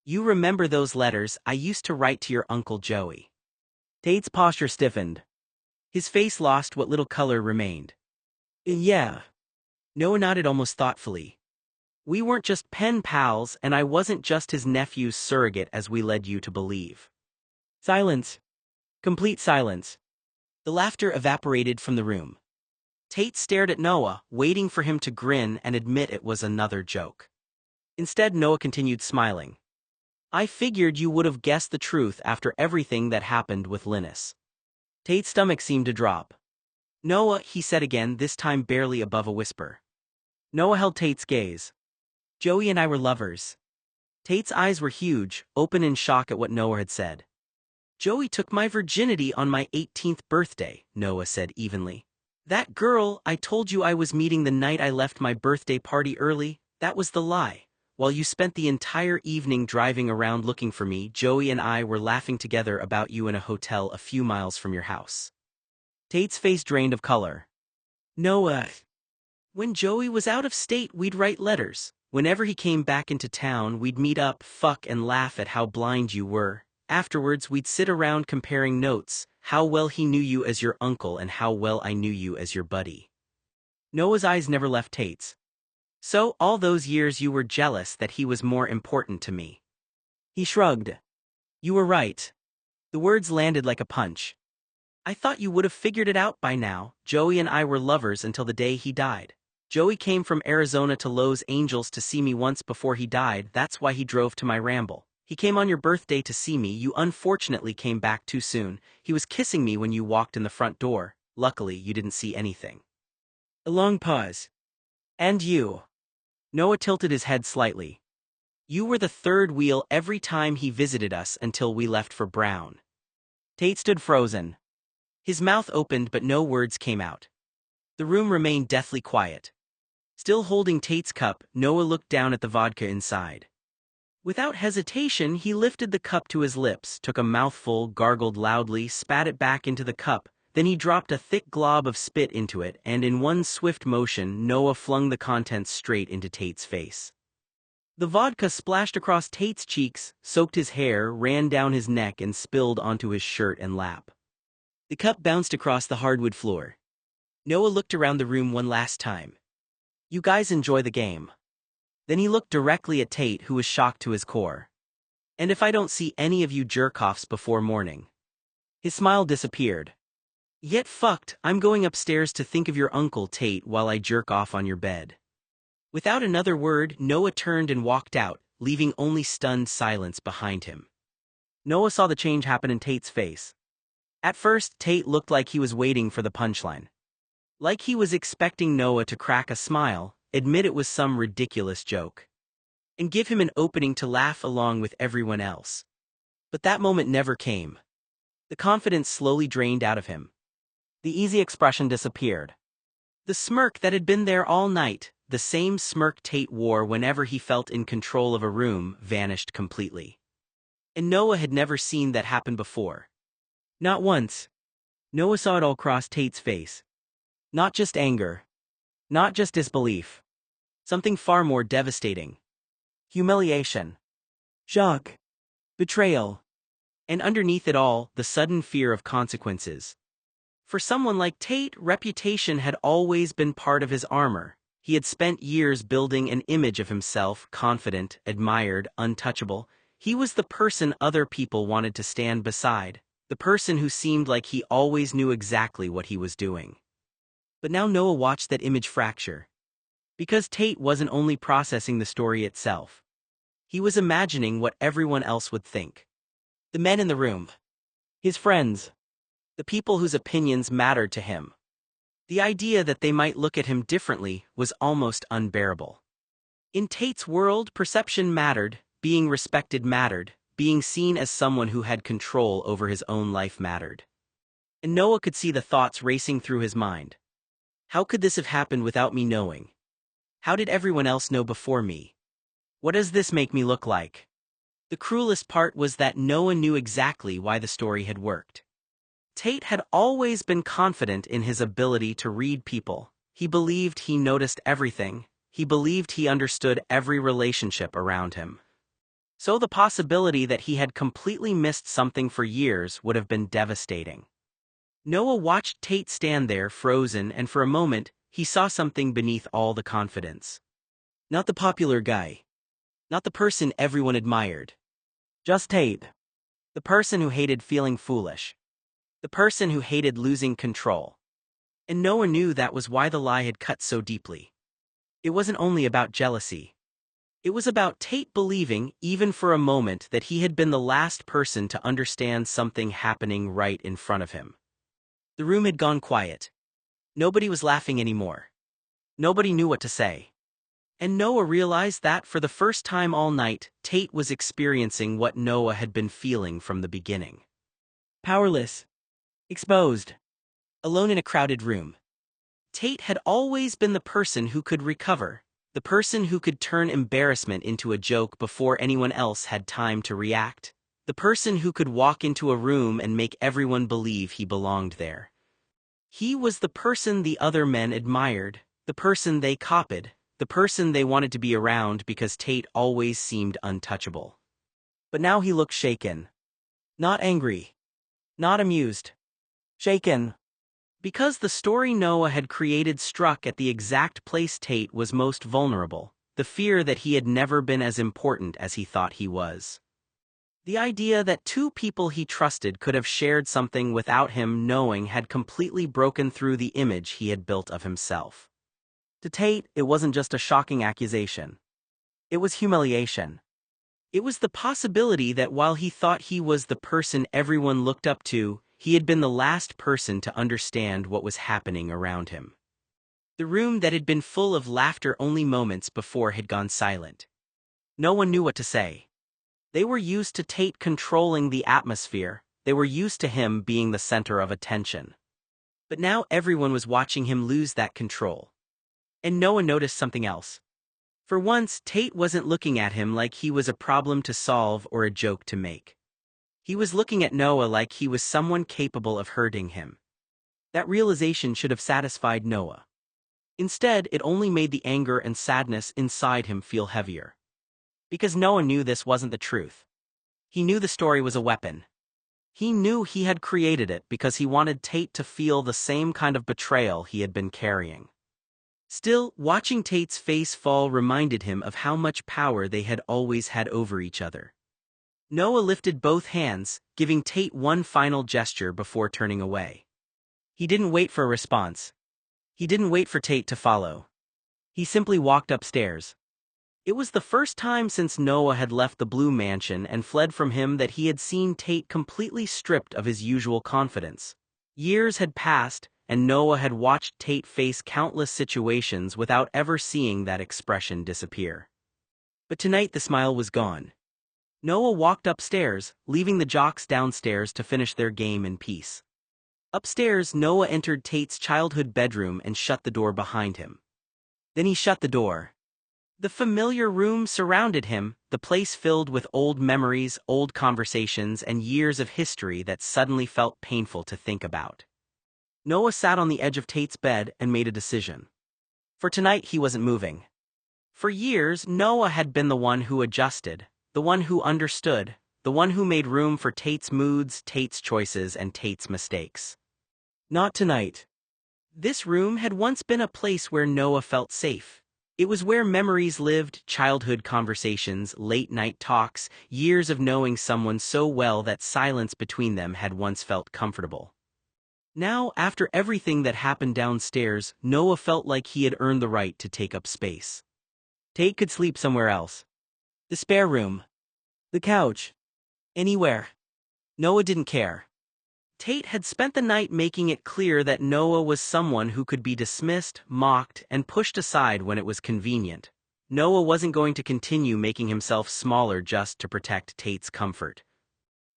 S1: You remember those letters I used to write to your Uncle Joey? Tate's posture stiffened. His face lost what little color remained. Yeah. Noah nodded almost thoughtfully. We weren't just pen pals, and I wasn't just his nephew's surrogate as we led you to believe. Silence. Complete silence. The laughter evaporated from the room. Tate stared at Noah, waiting for him to grin and admit it was another joke. Instead, Noah continued smiling. I figured you would have guessed the truth after everything that happened with Linus. Tate's stomach seemed to drop. Noah, he said again, this time barely above a whisper. Noah held Tate's gaze. Joey and I were lovers. Tate's eyes were huge, open in shock at what Noah had said. Joey took my virginity on my 18th birthday, Noah said evenly. That girl I told you I was meeting the night I left my birthday party early, that was the lie. While you spent the entire evening driving around looking for me, Joey and I were laughing together about you in a hotel a few miles from your house. Tate's face drained of color. Noah. When Joey was out of state, we'd write letters. Whenever he came back into town, we'd meet up, fuck, and laugh at how blind you were. Afterwards, we'd sit around comparing notes, how well he knew you as your uncle and how well I knew you as your buddy. Noah's eyes never left Tate's. So, all those years you were jealous that he was more important to me. He shrugged. You were right. The words landed like a punch. I thought you would have figured it out by now. Joey and I were lovers until the day he died. Joey came from Arizona to Los Angeles to see me once before he died. That's why he drove to my ramble. He came on your birthday to see me. You unfortunately came back too soon. He was kissing me when you walked in the front door. Luckily, you didn't see anything. A long pause. And you? Noah tilted his head slightly. You were the third wheel every time he visited us until we left for Brown. Tate stood frozen. His mouth opened but no words came out. The room remained deathly quiet. Still holding Tate's cup, Noah looked down at the vodka inside. Without hesitation, he lifted the cup to his lips, took a mouthful, gargled loudly, spat it back into the cup. Then he dropped a thick glob of spit into it, and in one swift motion, Noah flung the contents straight into Tate's face. The vodka splashed across Tate's cheeks, soaked his hair, ran down his neck, and spilled onto his shirt and lap. The cup bounced across the hardwood floor. Noah looked around the room one last time. You guys enjoy the game. Then he looked directly at Tate, who was shocked to his core. And if I don't see any of you jerk-offs before morning? His smile disappeared. Get fucked, I'm going upstairs to think of your uncle Tate while I jerk off on your bed. Without another word, Noah turned and walked out, leaving only stunned silence behind him. Noah saw the change happen in Tate's face. At first, Tate looked like he was waiting for the punchline. Like he was expecting Noah to crack a smile, admit it was some ridiculous joke, and give him an opening to laugh along with everyone else. But that moment never came. The confidence slowly drained out of him. The easy expression disappeared. The smirk that had been there all night, the same smirk Tate wore whenever he felt in control of a room, vanished completely. And Noah had never seen that happen before. Not once. Noah saw it all cross Tate's face. Not just anger. Not just disbelief. Something far more devastating. Humiliation. Shock. Betrayal. And underneath it all, the sudden fear of consequences. For someone like Tate, reputation had always been part of his armor. He had spent years building an image of himself, confident, admired, untouchable. He was the person other people wanted to stand beside, the person who seemed like he always knew exactly what he was doing. But now Noah watched that image fracture. Because Tate wasn't only processing the story itself. He was imagining what everyone else would think. The men in the room. His friends. The people whose opinions mattered to him. The idea that they might look at him differently was almost unbearable. In Tate's world, perception mattered, being respected mattered, being seen as someone who had control over his own life mattered. And Noah could see the thoughts racing through his mind. How could this have happened without me knowing? How did everyone else know before me? What does this make me look like? The cruelest part was that Noah knew exactly why the story had worked. Tate had always been confident in his ability to read people. He believed he noticed everything. He believed he understood every relationship around him. So the possibility that he had completely missed something for years would have been devastating. Noah watched Tate stand there frozen, and for a moment, he saw something beneath all the confidence. Not the popular guy. Not the person everyone admired. Just Tate. The person who hated feeling foolish. The person who hated losing control. And Noah knew that was why the lie had cut so deeply. It wasn't only about jealousy. It was about Tate believing, even for a moment, that he had been the last person to understand something happening right in front of him. The room had gone quiet. Nobody was laughing anymore. Nobody knew what to say. And Noah realized that, for the first time all night, Tate was experiencing what Noah had been feeling from the beginning. Powerless. Exposed. Alone in a crowded room. Tate had always been the person who could recover, the person who could turn embarrassment into a joke before anyone else had time to react, the person who could walk into a room and make everyone believe he belonged there. He was the person the other men admired, the person they copied, the person they wanted to be around because Tate always seemed untouchable. But now he looked shaken. Not angry. Not amused. Shaken. Because the story Noah had created struck at the exact place Tate was most vulnerable, the fear that he had never been as important as he thought he was. The idea that two people he trusted could have shared something without him knowing had completely broken through the image he had built of himself. To Tate, it wasn't just a shocking accusation. It was humiliation. It was the possibility that while he thought he was the person everyone looked up to, he had been the last person to understand what was happening around him. The room that had been full of laughter only moments before had gone silent. No one knew what to say. They were used to Tate controlling the atmosphere, they were used to him being the center of attention. But now everyone was watching him lose that control. And no one noticed something else. For once, Tate wasn't looking at him like he was a problem to solve or a joke to make. He was looking at Noah like he was someone capable of hurting him. That realization should have satisfied Noah. Instead, it only made the anger and sadness inside him feel heavier. Because Noah knew this wasn't the truth. He knew the story was a weapon. He knew he had created it because he wanted Tate to feel the same kind of betrayal he had been carrying. Still, watching Tate's face fall reminded him of how much power they had always had over each other. Noah lifted both hands, giving Tate one final gesture before turning away. He didn't wait for a response. He didn't wait for Tate to follow. He simply walked upstairs. It was the first time since Noah had left the Blue Mansion and fled from him that he had seen Tate completely stripped of his usual confidence. Years had passed, and Noah had watched Tate face countless situations without ever seeing that expression disappear. But tonight the smile was gone. Noah walked upstairs, leaving the jocks downstairs to finish their game in peace. Upstairs, Noah entered Tate's childhood bedroom and shut the door behind him. Then he shut the door. The familiar room surrounded him, the place filled with old memories, old conversations, and years of history that suddenly felt painful to think about. Noah sat on the edge of Tate's bed and made a decision. For tonight he wasn't moving. For years, Noah had been the one who adjusted, the one who understood, the one who made room for Tate's moods, Tate's choices, and Tate's mistakes. Not tonight. This room had once been a place where Noah felt safe. It was where memories lived, childhood conversations, late-night talks, years of knowing someone so well that silence between them had once felt comfortable. Now, after everything that happened downstairs, Noah felt like he had earned the right to take up space. Tate could sleep somewhere else. The spare room. The couch. Anywhere. Noah didn't care. Tate had spent the night making it clear that Noah was someone who could be dismissed, mocked, and pushed aside when it was convenient. Noah wasn't going to continue making himself smaller just to protect Tate's comfort.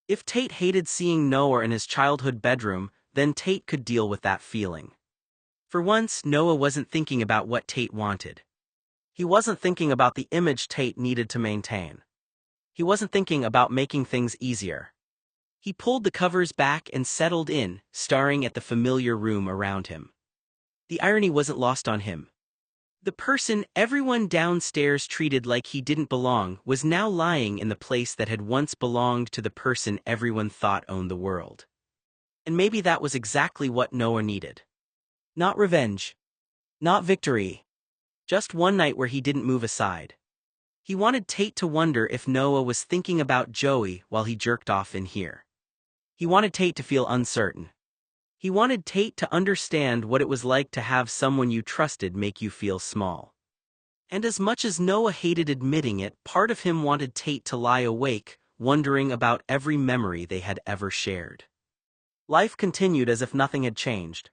S1: If Tate hated seeing Noah in his childhood bedroom, then Tate could deal with that feeling. For once, Noah wasn't thinking about what Tate wanted. He wasn't thinking about the image Tate needed to maintain. He wasn't thinking about making things easier. He pulled the covers back and settled in, staring at the familiar room around him. The irony wasn't lost on him. The person everyone downstairs treated like he didn't belong was now lying in the place that had once belonged to the person everyone thought owned the world. And maybe that was exactly what Noah needed. Not revenge. Not victory. Just one night where he didn't move aside. He wanted Tate to wonder if Noah was thinking about Joey while he jerked off in here. He wanted Tate to feel uncertain. He wanted Tate to understand what it was like to have someone you trusted make you feel small. And as much as Noah hated admitting it, part of him wanted Tate to lie awake, wondering about every memory they had ever shared. Life continued as if nothing had changed.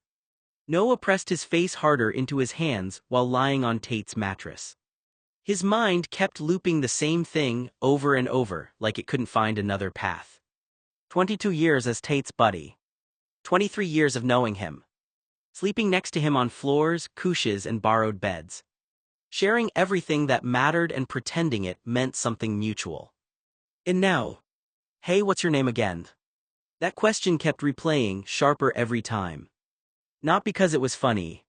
S1: Noah pressed his face harder into his hands while lying on Tate's mattress. His mind kept looping the same thing over and over, like it couldn't find another path. 22 years as Tate's buddy. 23 years of knowing him. Sleeping next to him on floors, couches, and borrowed beds. Sharing everything that mattered and pretending it meant something mutual. And now, hey, what's your name again? That question kept replaying, sharper every time. Not because it was funny.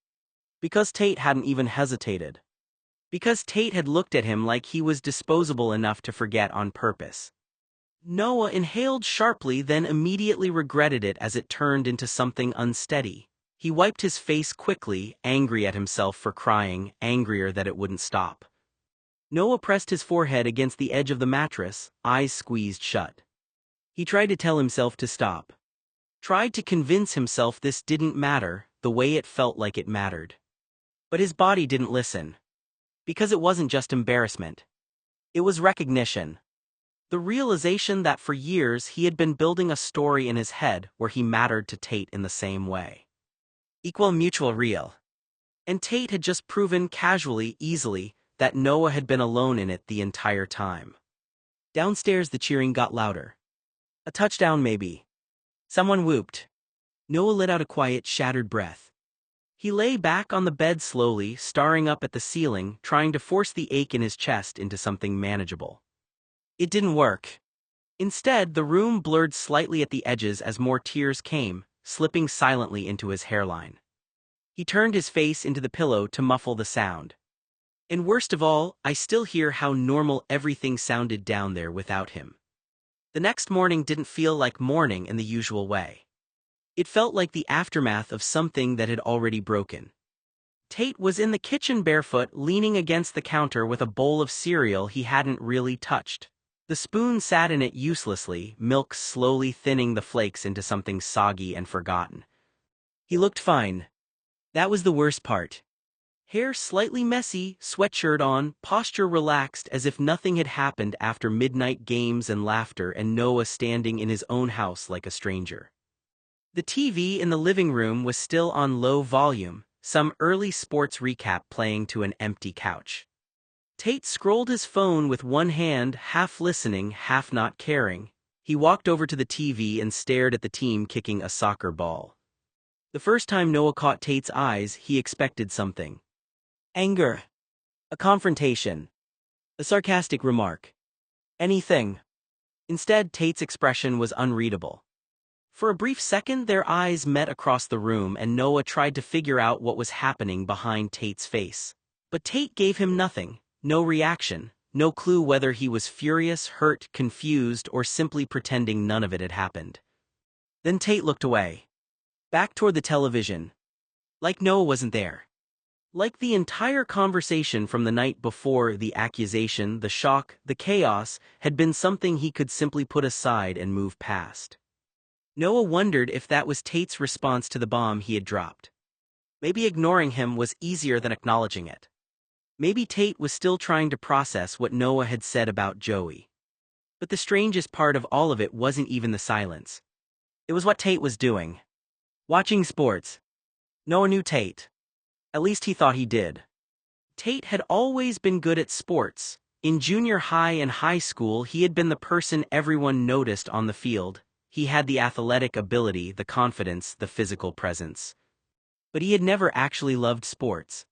S1: Because Tate hadn't even hesitated. Because Tate had looked at him like he was disposable enough to forget on purpose. Noah inhaled sharply, then immediately regretted it as it turned into something unsteady. He wiped his face quickly, angry at himself for crying, angrier that it wouldn't stop. Noah pressed his forehead against the edge of the mattress, eyes squeezed shut. He tried to tell himself to stop. Tried to convince himself this didn't matter, the way it felt like it mattered. But his body didn't listen. Because it wasn't just embarrassment. It was recognition. The realization that for years he had been building a story in his head where he mattered to Tate in the same way. Equal, mutual, real. And Tate had just proven casually, easily, that Noah had been alone in it the entire time. Downstairs the cheering got louder. A touchdown maybe. Someone whooped. Noah let out a quiet, shattered breath. He lay back on the bed slowly, staring up at the ceiling, trying to force the ache in his chest into something manageable. It didn't work. Instead, the room blurred slightly at the edges as more tears came, slipping silently into his hairline. He turned his face into the pillow to muffle the sound. And worst of all, I still hear how normal everything sounded down there without him. The next morning didn't feel like morning in the usual way. It felt like the aftermath of something that had already broken. Tate was in the kitchen barefoot, leaning against the counter with a bowl of cereal he hadn't really touched. The spoon sat in it uselessly, milk slowly thinning the flakes into something soggy and forgotten. He looked fine. That was the worst part. Hair slightly messy, sweatshirt on, posture relaxed as if nothing had happened after midnight games and laughter, and Noah standing in his own house like a stranger. The TV in the living room was still on low volume, some early sports recap playing to an empty couch. Tate scrolled his phone with one hand, half listening, half not caring. He walked over to the TV and stared at the team kicking a soccer ball. The first time Noah caught Tate's eyes, he expected something. Anger. A confrontation. A sarcastic remark. Anything. Instead, Tate's expression was unreadable. For a brief second, their eyes met across the room and Noah tried to figure out what was happening behind Tate's face. But Tate gave him nothing. No reaction, no clue whether he was furious, hurt, confused, or simply pretending none of it had happened. Then Tate looked away. Back toward the television. Like Noah wasn't there. Like the entire conversation from the night before, the accusation, the shock, the chaos, had been something he could simply put aside and move past. Noah wondered if that was Tate's response to the bomb he had dropped. Maybe ignoring him was easier than acknowledging it. Maybe Tate was still trying to process what Noah had said about Joey. But the strangest part of all of it wasn't even the silence. It was what Tate was doing. Watching sports. Noah knew Tate. At least he thought he did. Tate had always been good at sports. In junior high and high school, he had been the person everyone noticed on the field. He had the athletic ability, the confidence, the physical presence. But he had never actually loved sports.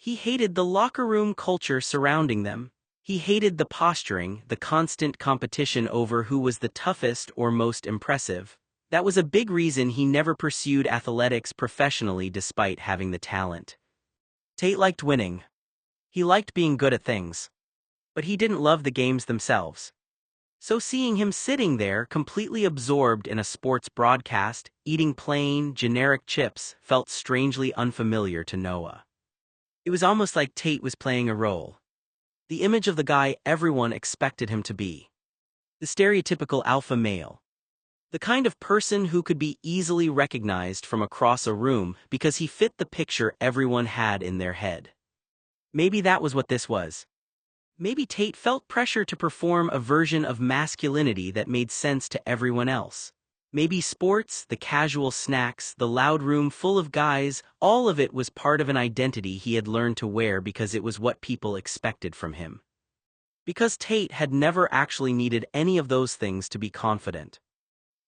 S1: He hated the locker room culture surrounding them. He hated the posturing, the constant competition over who was the toughest or most impressive. That was a big reason he never pursued athletics professionally despite having the talent. Tate liked winning. He liked being good at things. But he didn't love the games themselves. So seeing him sitting there, completely absorbed in a sports broadcast, eating plain, generic chips, felt strangely unfamiliar to Noah. It was almost like Tate was playing a role. The image of the guy everyone expected him to be. The stereotypical alpha male. The kind of person who could be easily recognized from across a room because he fit the picture everyone had in their head. Maybe that was what this was. Maybe Tate felt pressure to perform a version of masculinity that made sense to everyone else. Maybe sports, the casual snacks, the loud room full of guys, all of it was part of an identity he had learned to wear because it was what people expected from him. Because Tate had never actually needed any of those things to be confident.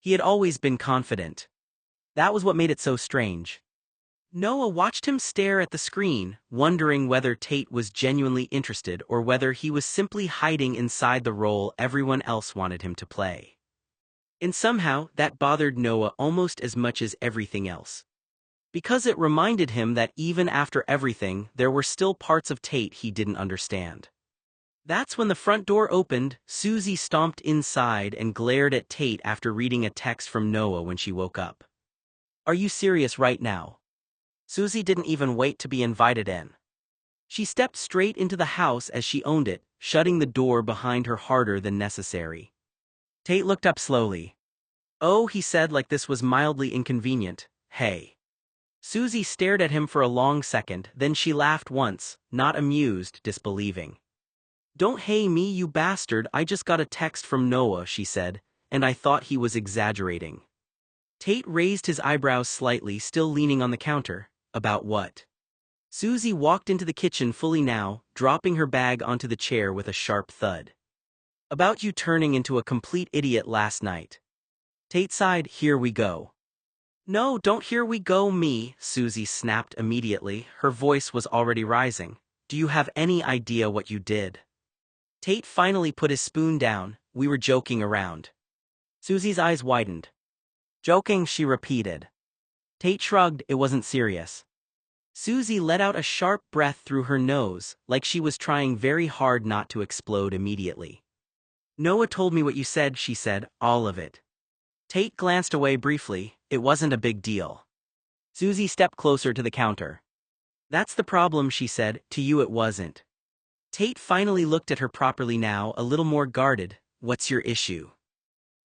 S1: He had always been confident. That was what made it so strange. Noah watched him stare at the screen, wondering whether Tate was genuinely interested or whether he was simply hiding inside the role everyone else wanted him to play. And somehow, that bothered Noah almost as much as everything else. Because it reminded him that even after everything, there were still parts of Tate he didn't understand. That's when the front door opened. Susie stomped inside and glared at Tate after reading a text from Noah when she woke up. "Are you serious right now?" Susie didn't even wait to be invited in. She stepped straight into the house as she owned it, shutting the door behind her harder than necessary. Tate looked up slowly. "Oh," he said like this was mildly inconvenient. "Hey." Susie stared at him for a long second, then she laughed once, not amused, disbelieving. "Don't hey me, you bastard, I just got a text from Noah," she said, and I thought he was exaggerating. Tate raised his eyebrows slightly, still leaning on the counter. "About what?" Susie walked into the kitchen fully now, dropping her bag onto the chair with a sharp thud. "About you turning into a complete idiot last night." Tate sighed. "Here we go." "No, don't here we go me," Susie snapped immediately. Her voice was already rising. "Do you have any idea what you did?" Tate finally put his spoon down. "We were joking around." Susie's eyes widened. "Joking," she repeated. Tate shrugged. "It wasn't serious." Susie let out a sharp breath through her nose, like she was trying very hard not to explode immediately. "Noah told me what you said," she said, "all of it." Tate glanced away briefly. "It wasn't a big deal." Susie stepped closer to the counter. "That's the problem," she said. "To you it wasn't." Tate finally looked at her properly now, a little more guarded. "What's your issue?"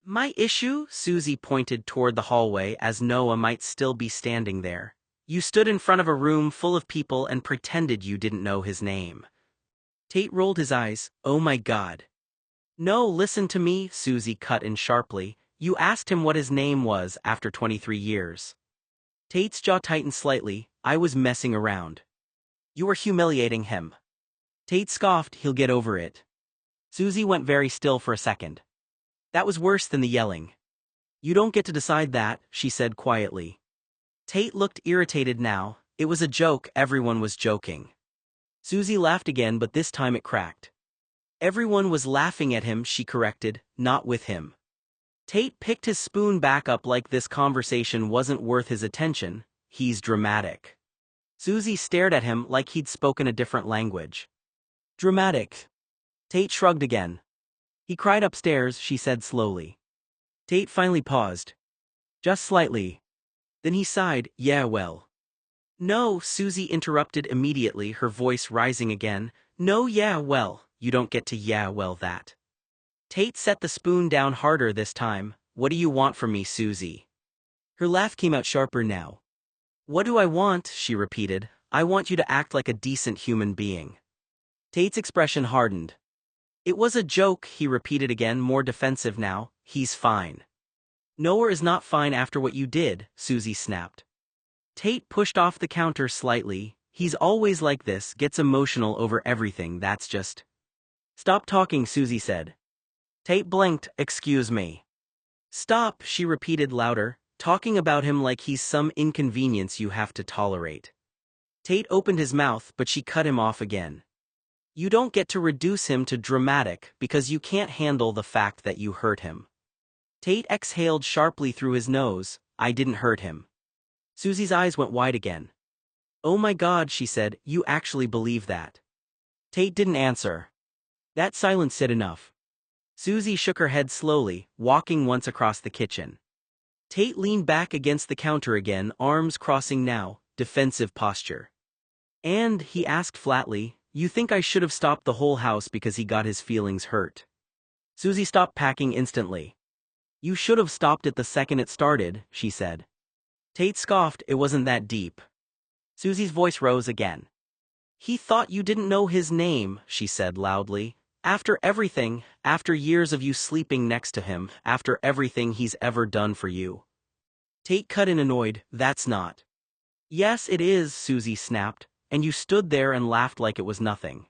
S1: "My issue?" Susie pointed toward the hallway as Noah might still be standing there. "You stood in front of a room full of people and pretended you didn't know his name." Tate rolled his eyes. "Oh my God." "No, listen to me," Susie cut in sharply. "You asked him what his name was after 23 years. Tate's jaw tightened slightly. "I was messing around." "You were humiliating him." Tate scoffed. "He'll get over it." Susie went very still for a second. "That was worse than the yelling." "You don't get to decide that," she said quietly. Tate looked irritated now. It was a joke, everyone was joking. Susie laughed again, but this time it cracked. "Everyone was laughing at him," she corrected, "not with him." Tate picked his spoon back up like this conversation wasn't worth his attention. "He's dramatic." Susie stared at him like he'd spoken a different language. "Dramatic." Tate shrugged again. "He cried upstairs," she said slowly. Tate finally paused. "Just slightly." Then he sighed. "Yeah, well." "No," Susie interrupted immediately, her voice rising again. "No, yeah, well, you don't get to yeah, well that." Tate set the spoon down harder this time. "What do you want from me, Susie?" Her laugh came out sharper now. "What do I want?" she repeated. "I want you to act like a decent human being." Tate's expression hardened. "It was a joke," he repeated again, more defensive now. "He's fine." "Noah is not fine after what you did," Susie snapped. Tate pushed off the counter slightly. "He's always like this, gets emotional over everything, that's just—" "Stop talking," Susie said. Tate blinked. "Excuse me." "Stop," she repeated louder, "talking about him like he's some inconvenience you have to tolerate." Tate opened his mouth, but she cut him off again. "You don't get to reduce him to dramatic because you can't handle the fact that you hurt him." Tate exhaled sharply through his nose. "I didn't hurt him." Susie's eyes went wide again. "Oh my God," she said, "you actually believe that?" Tate didn't answer. That silence said enough. Susie shook her head slowly, walking once across the kitchen. Tate leaned back against the counter again, arms crossing now, defensive posture. "And," he asked flatly, "you think I should have stopped the whole house because he got his feelings hurt?" Susie stopped packing instantly. "You should have stopped it the second it started," she said. Tate scoffed. "It wasn't that deep." Susie's voice rose again. "He thought you didn't know his name," she said loudly. "After everything, after years of you sleeping next to him, after everything he's ever done for you." Tate cut in annoyed. "That's not." "Yes, it is," Susie snapped, "and you stood there and laughed like it was nothing."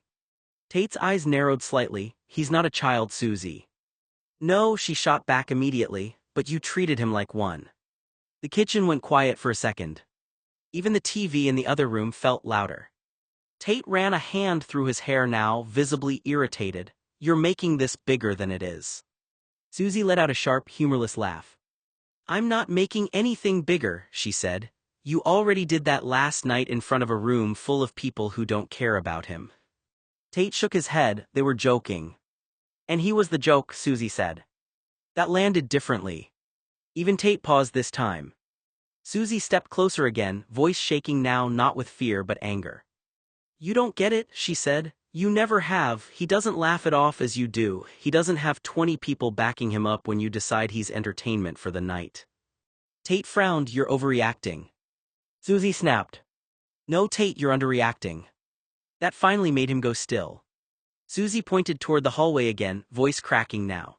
S1: Tate's eyes narrowed slightly. "He's not a child, Susie." "No," she shot back immediately, but you treated him like one. The kitchen went quiet for a second. Even the TV in the other room felt louder. Tate ran a hand through his hair now, visibly irritated. You're making this bigger than it is. Susie let out a sharp, humorless laugh. I'm not making anything bigger, she said. You already did that last night in front of a room full of people who don't care about him. Tate shook his head. They were joking. And he was the joke, Susie said. That landed differently. Even Tate paused this time. Susie stepped closer again, voice shaking now not with fear but anger. You don't get it, she said. You never have. He doesn't laugh it off as you do. He doesn't have 20 people backing him up when you decide he's entertainment for the night. Tate frowned. You're overreacting. Susie snapped. No, Tate, you're underreacting. That finally made him go still. Susie pointed toward the hallway again, voice cracking now.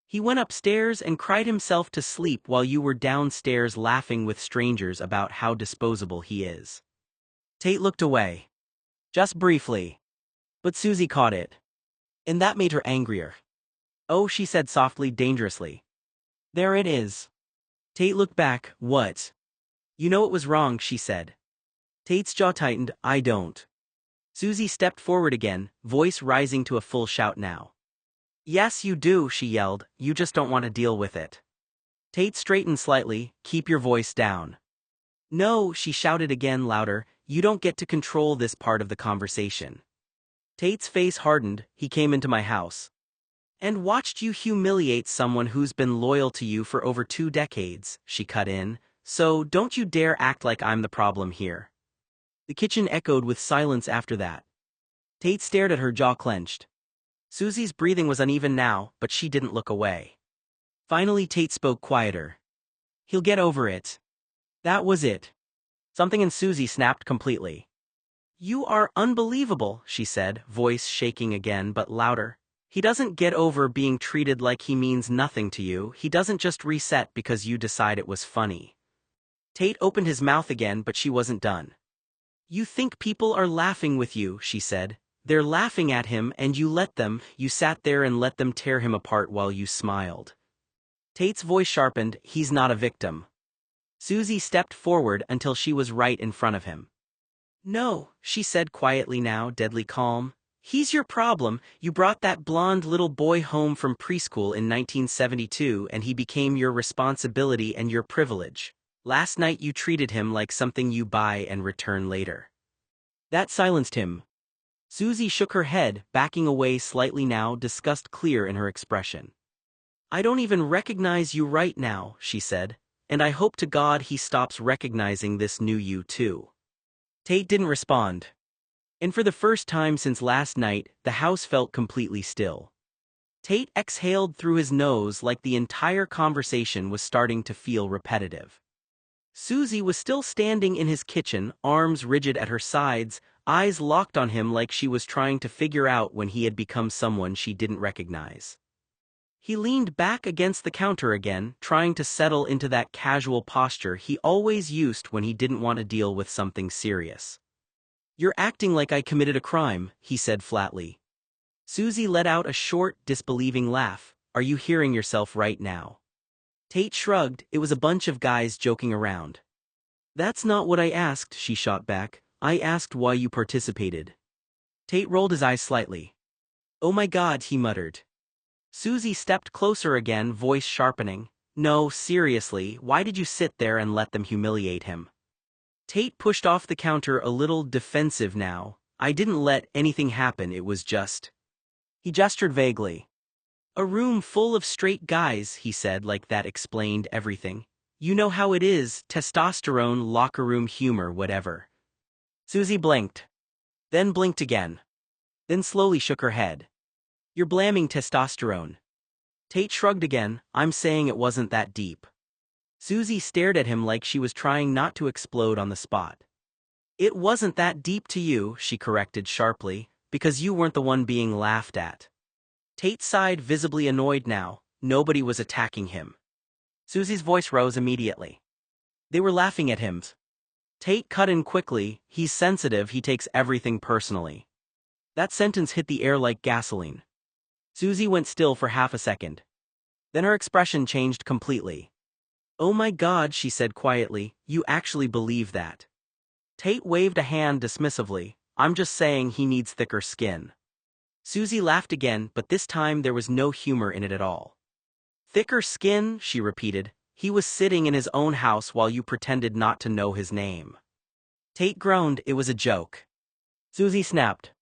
S1: He went upstairs and cried himself to sleep while you were downstairs laughing with strangers about how disposable he is. Tate looked away. Just briefly. But Susie caught it. And that made her angrier. Oh, she said softly, dangerously. There it is. Tate looked back. What? You know it was wrong, she said. Tate's jaw tightened. I don't. Susie stepped forward again, voice rising to a full shout now. Yes, you do, she yelled. You just don't want to deal with it. Tate straightened slightly. Keep your voice down. No, she shouted again louder. You don't get to control this part of the conversation. Tate's face hardened. He came into my house. And watched you humiliate someone who's been loyal to you for over 2 decades, she cut in. So don't you dare act like I'm the problem here. The kitchen echoed with silence after that. Tate stared at her, jaw clenched. Susie's breathing was uneven now, but she didn't look away. Finally Tate spoke quieter. He'll get over it. That was it. Something in Susie snapped completely. You are unbelievable, she said, voice shaking again but louder. He doesn't get over being treated like he means nothing to you. He doesn't just reset because you decide it was funny. Tate opened his mouth again, but she wasn't done. You think people are laughing with you, she said. They're laughing at him and you let them. You sat there and let them tear him apart while you smiled. Tate's voice sharpened. He's not a victim. Susie stepped forward until she was right in front of him. No, she said quietly now, deadly calm. He's your problem. You brought that blonde little boy home from preschool in 1972 and he became your responsibility and your privilege. Last night you treated him like something you buy and return later. That silenced him. Susie shook her head, backing away slightly now, disgust clear in her expression. I don't even recognize you right now, she said, and I hope to God he stops recognizing this new you too. Tate didn't respond. And for the first time since last night, the house felt completely still. Tate exhaled through his nose like the entire conversation was starting to feel repetitive. Susie was still standing in his kitchen, arms rigid at her sides, eyes locked on him like she was trying to figure out when he had become someone she didn't recognize. He leaned back against the counter again, trying to settle into that casual posture he always used when he didn't want to deal with something serious. You're acting like I committed a crime, he said flatly. Susie let out a short, disbelieving laugh. Are you hearing yourself right now? Tate shrugged. It was a bunch of guys joking around. That's not what I asked, she shot back. I asked why you participated. Tate rolled his eyes slightly. Oh my God, he muttered. Susie stepped closer again, voice sharpening. No, seriously, why did you sit there and let them humiliate him? Tate pushed off the counter a little defensive now. I didn't let anything happen, it was just... He gestured vaguely. A room full of straight guys, he said like that explained everything. You know how it is, testosterone, locker room humor, whatever. Susie blinked. Then blinked again. Then slowly shook her head. You're blaming testosterone. Tate shrugged again. I'm saying it wasn't that deep. Susie stared at him like she was trying not to explode on the spot. It wasn't that deep to you, she corrected sharply, because you weren't the one being laughed at. Tate sighed, visibly annoyed now. Nobody was attacking him. Susie's voice rose immediately. They were laughing at him. Tate cut in quickly. He's sensitive, he takes everything personally. That sentence hit the air like gasoline. Susie went still for half a second. Then her expression changed completely. "Oh my God," she said quietly, "you actually believe that?" Tate waved a hand dismissively. "I'm just saying he needs thicker skin." Susie laughed again, but this time there was no humor in it at all. "Thicker skin," she repeated. "He was sitting in his own house while you pretended not to know his name." Tate groaned. It was a joke. Susie snapped.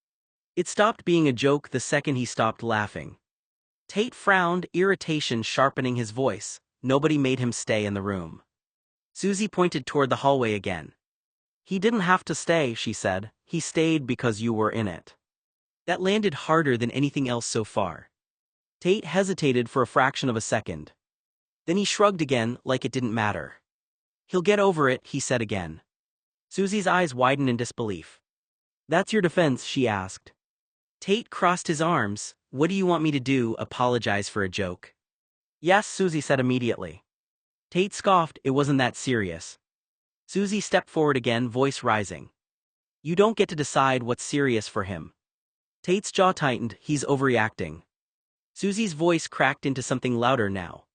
S1: It stopped being a joke the second he stopped laughing. Tate frowned, irritation sharpening his voice. Nobody made him stay in the room. Susie pointed toward the hallway again. "He didn't have to stay," she said. "He stayed because you were in it." That landed harder than anything else so far. Tate hesitated for a fraction of a second. Then he shrugged again, like it didn't matter. "He'll get over it," he said again. Susie's eyes widened in disbelief. "That's your defense?" she asked. Tate crossed his arms. "What do you want me to do, apologize for a joke?" "Yes," Susie said immediately. Tate scoffed. It wasn't that serious. Susie stepped forward again, voice rising. "You don't get to decide what's serious for him." Tate's jaw tightened. "He's overreacting." Susie's voice cracked into something louder now.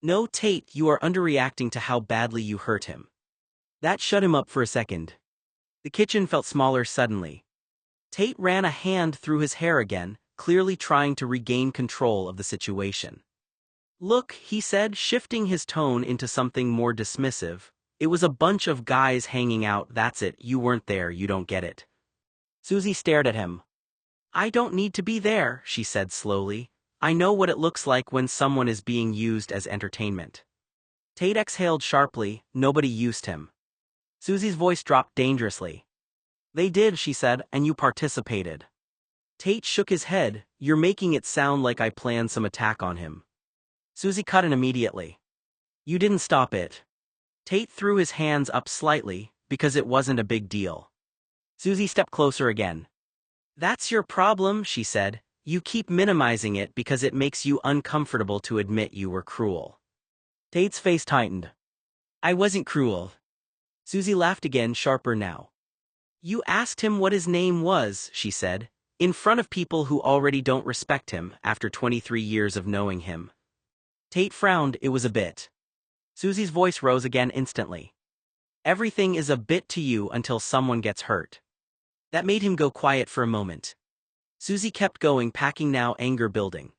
S1: "No, Tate, you are underreacting to how badly you hurt him." That shut him up for a second. The kitchen felt smaller suddenly. Tate ran a hand through his hair again, clearly trying to regain control of the situation. "Look," he said, shifting his tone into something more dismissive. "It was a bunch of guys hanging out, that's it. You weren't there, you don't get it." Susie stared at him. "I don't need to be there," she said slowly. "I know what it looks like when someone is being used as entertainment." Tate exhaled sharply. Nobody used him. Susie's voice dropped dangerously. "They did," she said, "and you participated." Tate shook his head. "You're making it sound like I planned some attack on him." Susie cut in immediately. "You didn't stop it." Tate threw his hands up slightly, because it wasn't a big deal. Susie stepped closer again. "That's your problem," she said. "You keep minimizing it because it makes you uncomfortable to admit you were cruel." Tate's face tightened. "I wasn't cruel." Susie laughed again, sharper now. "You asked him what his name was," she said, "in front of people who already don't respect him after 23 years of knowing him." Tate frowned. It was a bit. Susie's voice rose again instantly. "Everything is a bit to you until someone gets hurt." That made him go quiet for a moment. Susie kept going, packing now, anger building.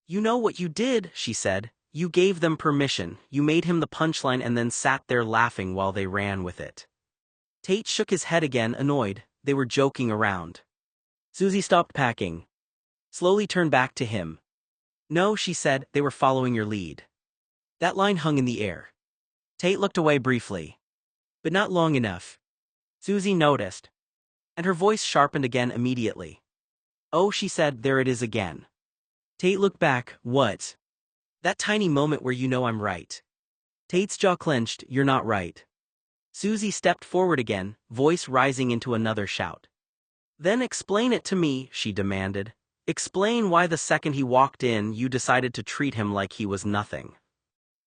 S1: "You know what you did," she said. "You gave them permission, you made him the punchline and then sat there laughing while they ran with it." Tate shook his head again, annoyed. They were joking around. Susie stopped packing. Slowly turned back to him. "No," she said, "they were following your lead." That line hung in the air. Tate looked away briefly. But not long enough. Susie noticed. And her voice sharpened again immediately. "Oh," she said, "there it is again." Tate looked back. "What?" "That tiny moment where you know I'm right." Tate's jaw clenched. "You're not right." Susie stepped forward again, voice rising into another shout. "Then explain it to me," she demanded. "Explain why the second he walked in you decided to treat him like he was nothing."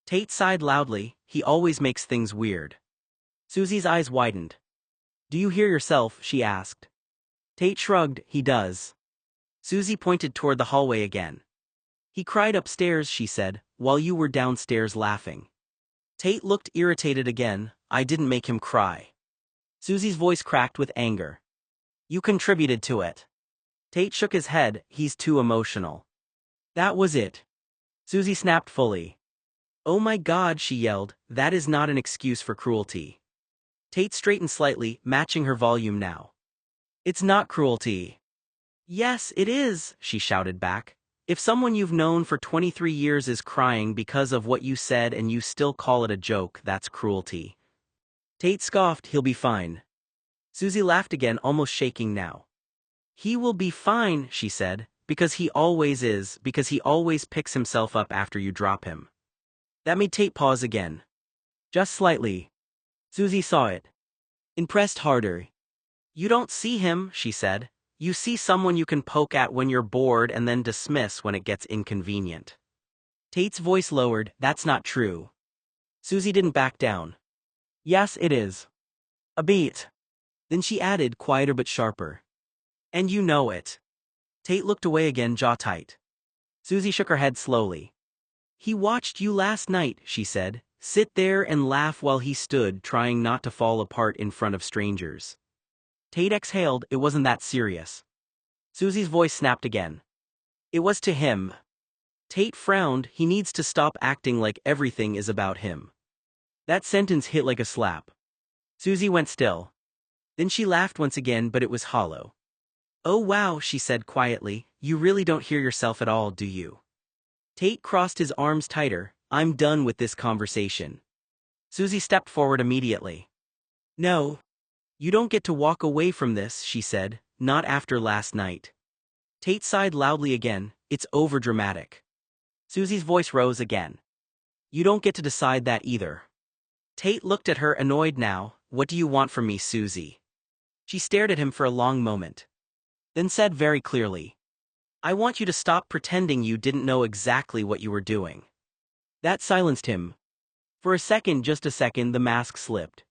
S1: Tate sighed loudly. "He always makes things weird." Susie's eyes widened. "Do you hear yourself?" she asked. Tate shrugged. "He does." Susie pointed toward the hallway again. "He cried upstairs," she said, "while you were downstairs laughing." Tate looked irritated again. "I didn't make him cry." Susie's voice cracked with anger. "You contributed to it." Tate shook his head. "He's too emotional." That was it. Susie snapped fully. "Oh my God," she yelled, "that is not an excuse for cruelty." Tate straightened slightly, matching her volume now. "It's not cruelty." "Yes, it is," she shouted back. "If someone you've known for 23 years is crying because of what you said and you still call it a joke, that's cruelty." Tate scoffed. "He'll be fine." Susie laughed again, almost shaking now. "He will be fine," she said, "because he always is, because he always picks himself up after you drop him." That made Tate pause again. Just slightly. Susie saw it. And pressed harder. "You don't see him," she said. "You see someone you can poke at when you're bored and then dismiss when it gets inconvenient." Tate's voice lowered. "That's not true." Susie didn't back down. "Yes, it is. A beat." Then she added, quieter but sharper. "And you know it." Tate looked away again, jaw tight. Susie shook her head slowly. He watched you last night, she said, sit there and laugh while he stood trying not to fall apart in front of strangers. Tate exhaled, it wasn't that serious. Susie's voice snapped again. It was to him. Tate frowned, he needs to stop acting like everything is about him. That sentence hit like a slap. Susie went still. Then she laughed once again, but it was hollow. Oh wow, she said quietly, you really don't hear yourself at all, do you? Tate crossed his arms tighter, I'm done with this conversation. Susie stepped forward immediately. No. You don't get to walk away from this, she said, not after last night. Tate sighed loudly again, it's overdramatic. Susie's voice rose again. You don't get to decide that either. Tate looked at her, annoyed now. What do you want from me, Susie? She stared at him for a long moment. Then said very clearly, I want you to stop pretending you didn't know exactly what you were doing. That silenced him. For a second, just a second, the mask slipped.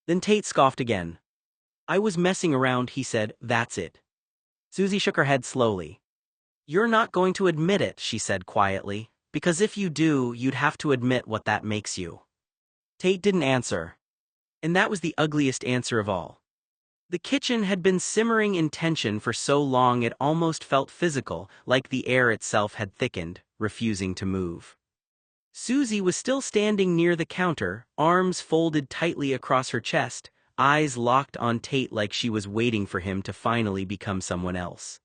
S1: Then Tate scoffed again. I was messing around, he said, that's it. Susie shook her head slowly. You're not going to admit it, she said quietly, because if you do, you'd have to admit what that makes you. Tate didn't answer. And that was the ugliest answer of all. The kitchen had been simmering in tension for so long it almost felt physical, like the air itself had thickened, refusing to move. Susie was still standing near the counter, arms folded tightly across her chest, eyes locked on Tate like she was waiting for him to finally become someone else.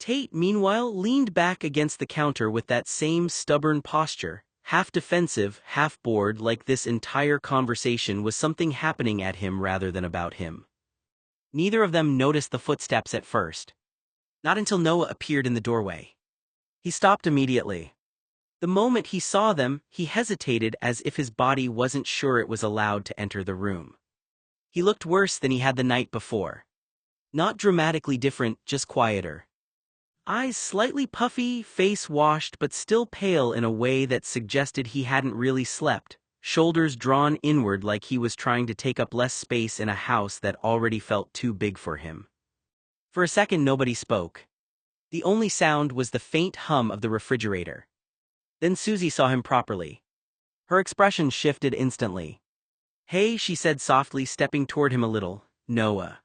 S1: Tate, meanwhile, leaned back against the counter with that same stubborn posture, half defensive, half bored, like this entire conversation was something happening at him rather than about him. Neither of them noticed the footsteps at first. Not until Noah appeared in the doorway. He stopped immediately. The moment he saw them, he hesitated as if his body wasn't sure it was allowed to enter the room. He looked worse than he had the night before. Not dramatically different, just quieter. Eyes slightly puffy, face washed but still pale in a way that suggested he hadn't really slept, shoulders drawn inward like he was trying to take up less space in a house that already felt too big for him. For a second nobody spoke. The only sound was the faint hum of the refrigerator. Then Susie saw him properly. Her expression shifted instantly. Hey, she said softly, stepping toward him a little. Noah.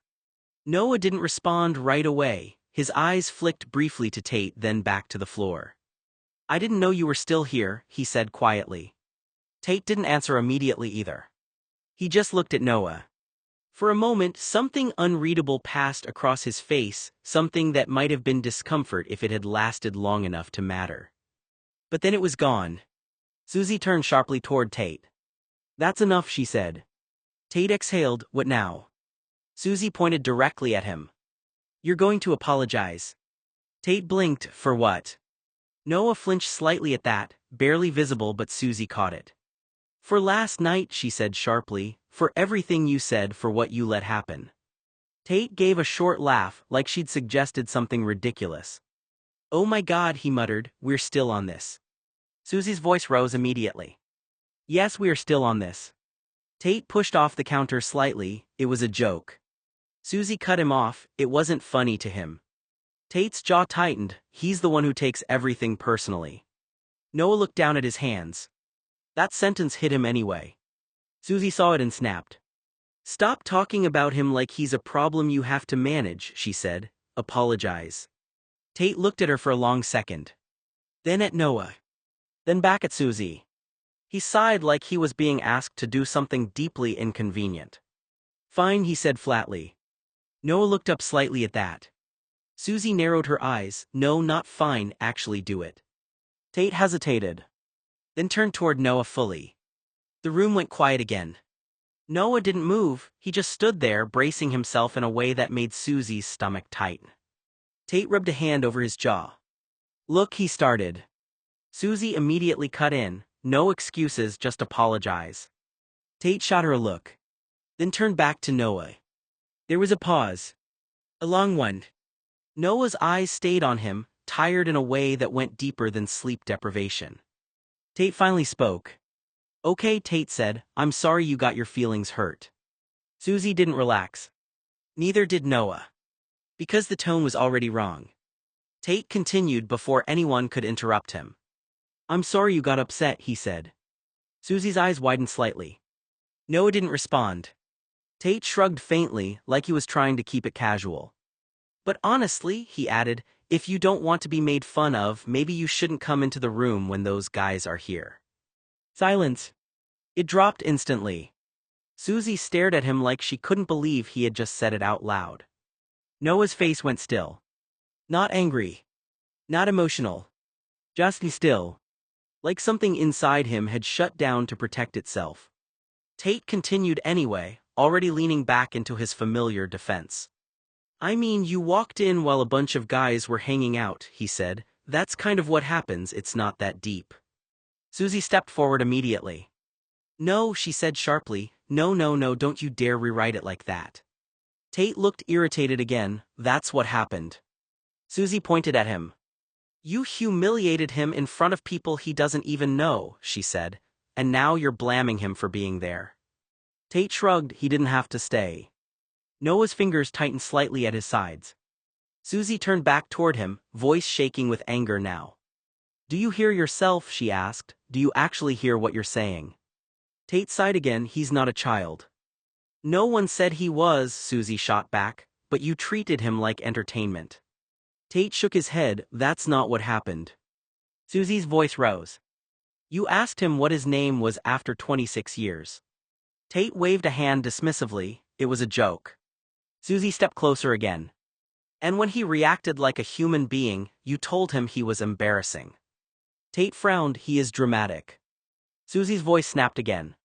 S1: Noah didn't respond right away. His eyes flicked briefly to Tate, then back to the floor. I didn't know you were still here, he said quietly. Tate didn't answer immediately either. He just looked at Noah. For a moment, something unreadable passed across his face, something that might have been discomfort if it had lasted long enough to matter. But then it was gone. Susie turned sharply toward Tate. That's enough, she said. Tate exhaled, what now? Susie pointed directly at him. You're going to apologize. Tate blinked, for what? Noah flinched slightly at that, barely visible, but Susie caught it. For last night, she said sharply, for everything you said, for what you let happen. Tate gave a short laugh, like she'd suggested something ridiculous. Oh my God, he muttered, we're still on this. Susie's voice rose immediately. Yes, we are still on this. Tate pushed off the counter slightly, it was a joke. Susie cut him off, it wasn't funny to him. Tate's jaw tightened, he's the one who takes everything personally. Noah looked down at his hands. That sentence hit him anyway. Susie saw it and snapped. Stop talking about him like he's a problem you have to manage, she said. Apologize. Tate looked at her for a long second. Then at Noah. Then back at Susie. He sighed like he was being asked to do something deeply inconvenient. Fine, he said flatly. Noah looked up slightly at that. Susie narrowed her eyes. No, not fine, actually do it. Tate hesitated. Then turned toward Noah fully. The room went quiet again. Noah didn't move, he just stood there bracing himself in a way that made Susie's stomach tighten. Tate rubbed a hand over his jaw. Look, he started. Susie immediately cut in, no excuses, just apologize. Tate shot her a look. Then turned back to Noah. There was a pause. A long one. Noah's eyes stayed on him, tired in a way that went deeper than sleep deprivation. Tate finally spoke. Okay, Tate said, I'm sorry you got your feelings hurt. Susie didn't relax. Neither did Noah. Because the tone was already wrong. Tate continued before anyone could interrupt him. I'm sorry you got upset, he said. Susie's eyes widened slightly. Noah didn't respond. Tate shrugged faintly, like he was trying to keep it casual. But honestly, he added, if you don't want to be made fun of, maybe you shouldn't come into the room when those guys are here. Silence. It dropped instantly. Susie stared at him like she couldn't believe he had just said it out loud. Noah's face went still. Not angry. Not emotional. Just still. Like something inside him had shut down to protect itself. Tate continued anyway, already leaning back into his familiar defense. I mean, you walked in while a bunch of guys were hanging out, he said. That's kind of what happens, it's not that deep. Susie stepped forward immediately. No, she said sharply, no, no, no, don't you dare rewrite it like that. Tate looked irritated again. That's what happened. Susie pointed at him. You humiliated him in front of people he doesn't even know, she said, and now you're blaming him for being there. Tate shrugged. He didn't have to stay. Noah's fingers tightened slightly at his sides. Susie turned back toward him, voice shaking with anger now. Do you hear yourself, she asked. Do you actually hear what you're saying? Tate sighed again. He's not a child. No one said he was, Susie shot back, but you treated him like entertainment. Tate shook his head. That's not what happened. Susie's voice rose. You asked him what his name was after 26 years. Tate waved a hand dismissively. It was a joke. Susie stepped closer again. And when he reacted like a human being, you told him he was embarrassing. Tate frowned. He is dramatic. Susie's voice snapped again.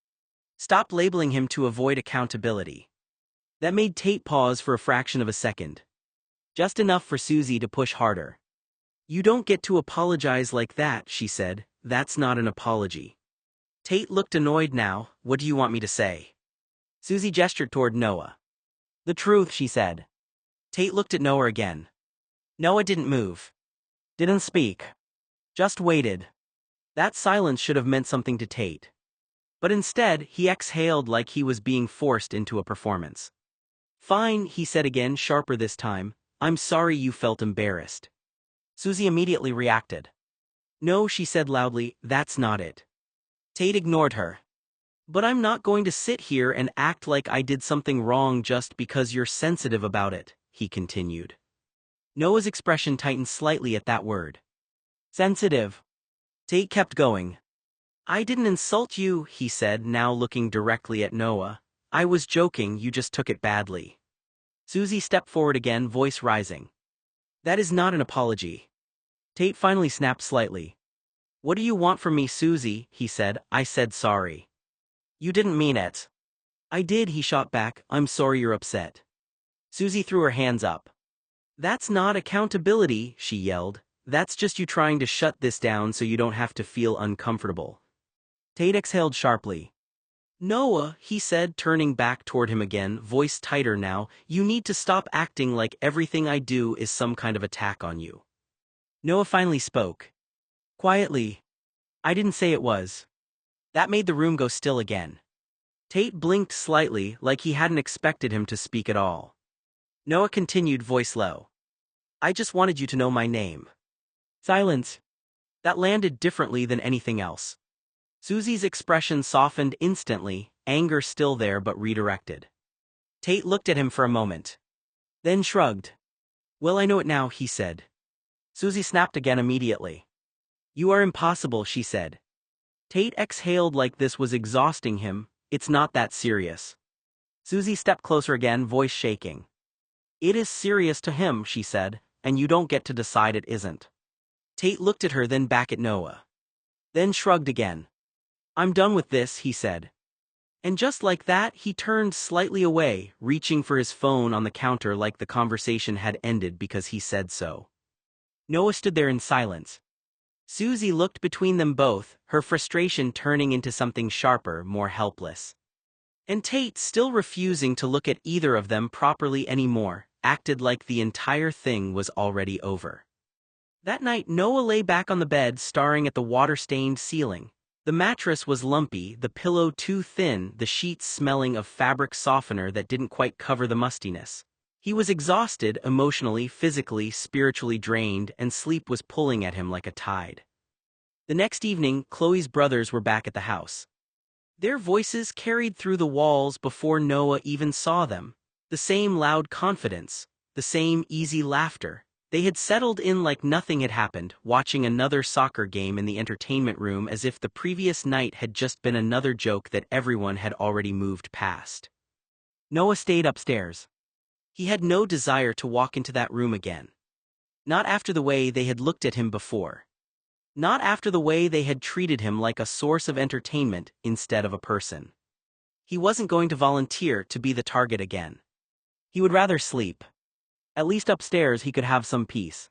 S1: Stop labeling him to avoid accountability. That made Tate pause for a fraction of a second. Just enough for Susie to push harder. You don't get to apologize like that, she said. That's not an apology. Tate looked annoyed now. What do you want me to say? Susie gestured toward Noah. The truth, she said. Tate looked at Noah again. Noah didn't move. Didn't speak. Just waited. That silence should have meant something to Tate. But instead, he exhaled like he was being forced into a performance. Fine, he said again, sharper this time. I'm sorry you felt embarrassed. Susie immediately reacted. No, she said loudly, that's not it. Tate ignored her. But I'm not going to sit here and act like I did something wrong just because you're sensitive about it, he continued. Noah's expression tightened slightly at that word. Sensitive. Tate kept going. I didn't insult you, he said, now looking directly at Noah. I was joking, you just took it badly. Susie stepped forward again, voice rising. That is not an apology. Tate finally snapped slightly. What do you want from me, Susie? He said. I said sorry. You didn't mean it. I did, he shot back. I'm sorry you're upset. Susie threw her hands up. That's not accountability, she yelled. That's just you trying to shut this down so you don't have to feel uncomfortable. Tate exhaled sharply. Noah, he said, turning back toward him again, voice tighter now, you need to stop acting like everything I do is some kind of attack on you. Noah finally spoke. Quietly. I didn't say it was. That made the room go still again. Tate blinked slightly, like he hadn't expected him to speak at all. Noah continued, voice low. I just wanted you to know my name. Silence. That landed differently than anything else. Susie's expression softened instantly, anger still there but redirected. Tate looked at him for a moment. Then shrugged. Well, I know it now, he said. Susie snapped again immediately. You are impossible, she said. Tate exhaled like this was exhausting him. It's not that serious. Susie stepped closer again, voice shaking. It is serious to him, she said, and you don't get to decide it isn't. Tate looked at her, then back at Noah. Then shrugged again. I'm done with this, he said. And just like that, he turned slightly away, reaching for his phone on the counter like the conversation had ended because he said so. Noah stood there in silence. Susie looked between them both, her frustration turning into something sharper, more helpless. And Tate, still refusing to look at either of them properly anymore, acted like the entire thing was already over. That night, Noah lay back on the bed staring at the water-stained ceiling. The mattress was lumpy, the pillow too thin, the sheets smelling of fabric softener that didn't quite cover the mustiness. He was exhausted, emotionally, physically, spiritually drained, and sleep was pulling at him like a tide. The next evening, Chloe's brothers were back at the house. Their voices carried through the walls before Noah even saw them. The same loud confidence, the same easy laughter. They had settled in like nothing had happened, watching another soccer game in the entertainment room as if the previous night had just been another joke that everyone had already moved past. Noah stayed upstairs. He had no desire to walk into that room again. Not after the way they had looked at him before. Not after the way they had treated him like a source of entertainment instead of a person. He wasn't going to volunteer to be the target again. He would rather sleep. At least upstairs he could have some peace.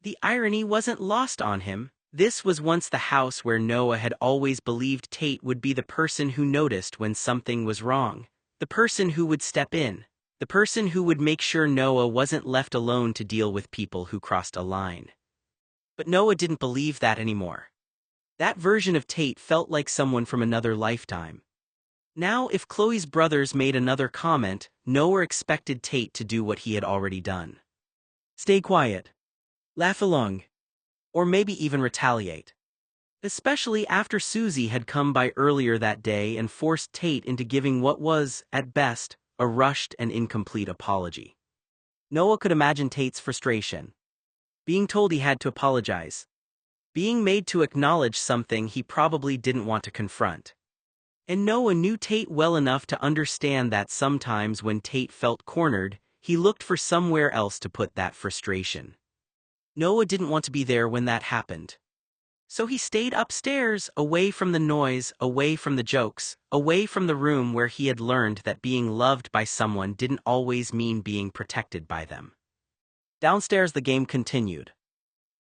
S1: The irony wasn't lost on him. This was once the house where Noah had always believed Tate would be the person who noticed when something was wrong. The person who would step in. The person who would make sure Noah wasn't left alone to deal with people who crossed a line. But Noah didn't believe that anymore. That version of Tate felt like someone from another lifetime. Now, if Chloe's brothers made another comment, Noah expected Tate to do what he had already done. Stay quiet. Laugh along. Or maybe even retaliate. Especially after Susie had come by earlier that day and forced Tate into giving what was, at best, a rushed and incomplete apology. Noah could imagine Tate's frustration. Being told he had to apologize. Being made to acknowledge something he probably didn't want to confront. And Noah knew Tate well enough to understand that sometimes when Tate felt cornered, he looked for somewhere else to put that frustration. Noah didn't want to be there when that happened. So he stayed upstairs, away from the noise, away from the jokes, away from the room where he had learned that being loved by someone didn't always mean being protected by them. Downstairs the game continued.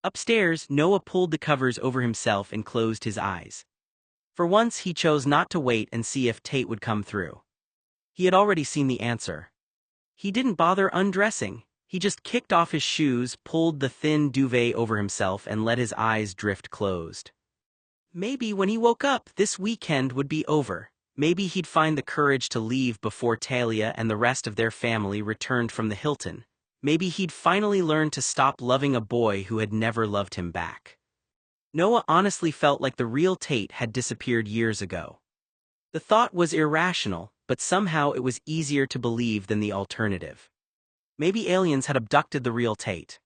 S1: Upstairs, Noah pulled the covers over himself and closed his eyes. For once he chose not to wait and see if Tate would come through. He had already seen the answer. He didn't bother undressing. He just kicked off his shoes, pulled the thin duvet over himself and let his eyes drift closed. Maybe when he woke up, this weekend would be over. Maybe he'd find the courage to leave before Talia and the rest of their family returned from the Hilton. Maybe he'd finally learn to stop loving a boy who had never loved him back. Noah honestly felt like the real Tate had disappeared years ago. The thought was irrational, but somehow it was easier to believe than the alternative. Maybe aliens had abducted the real Tate.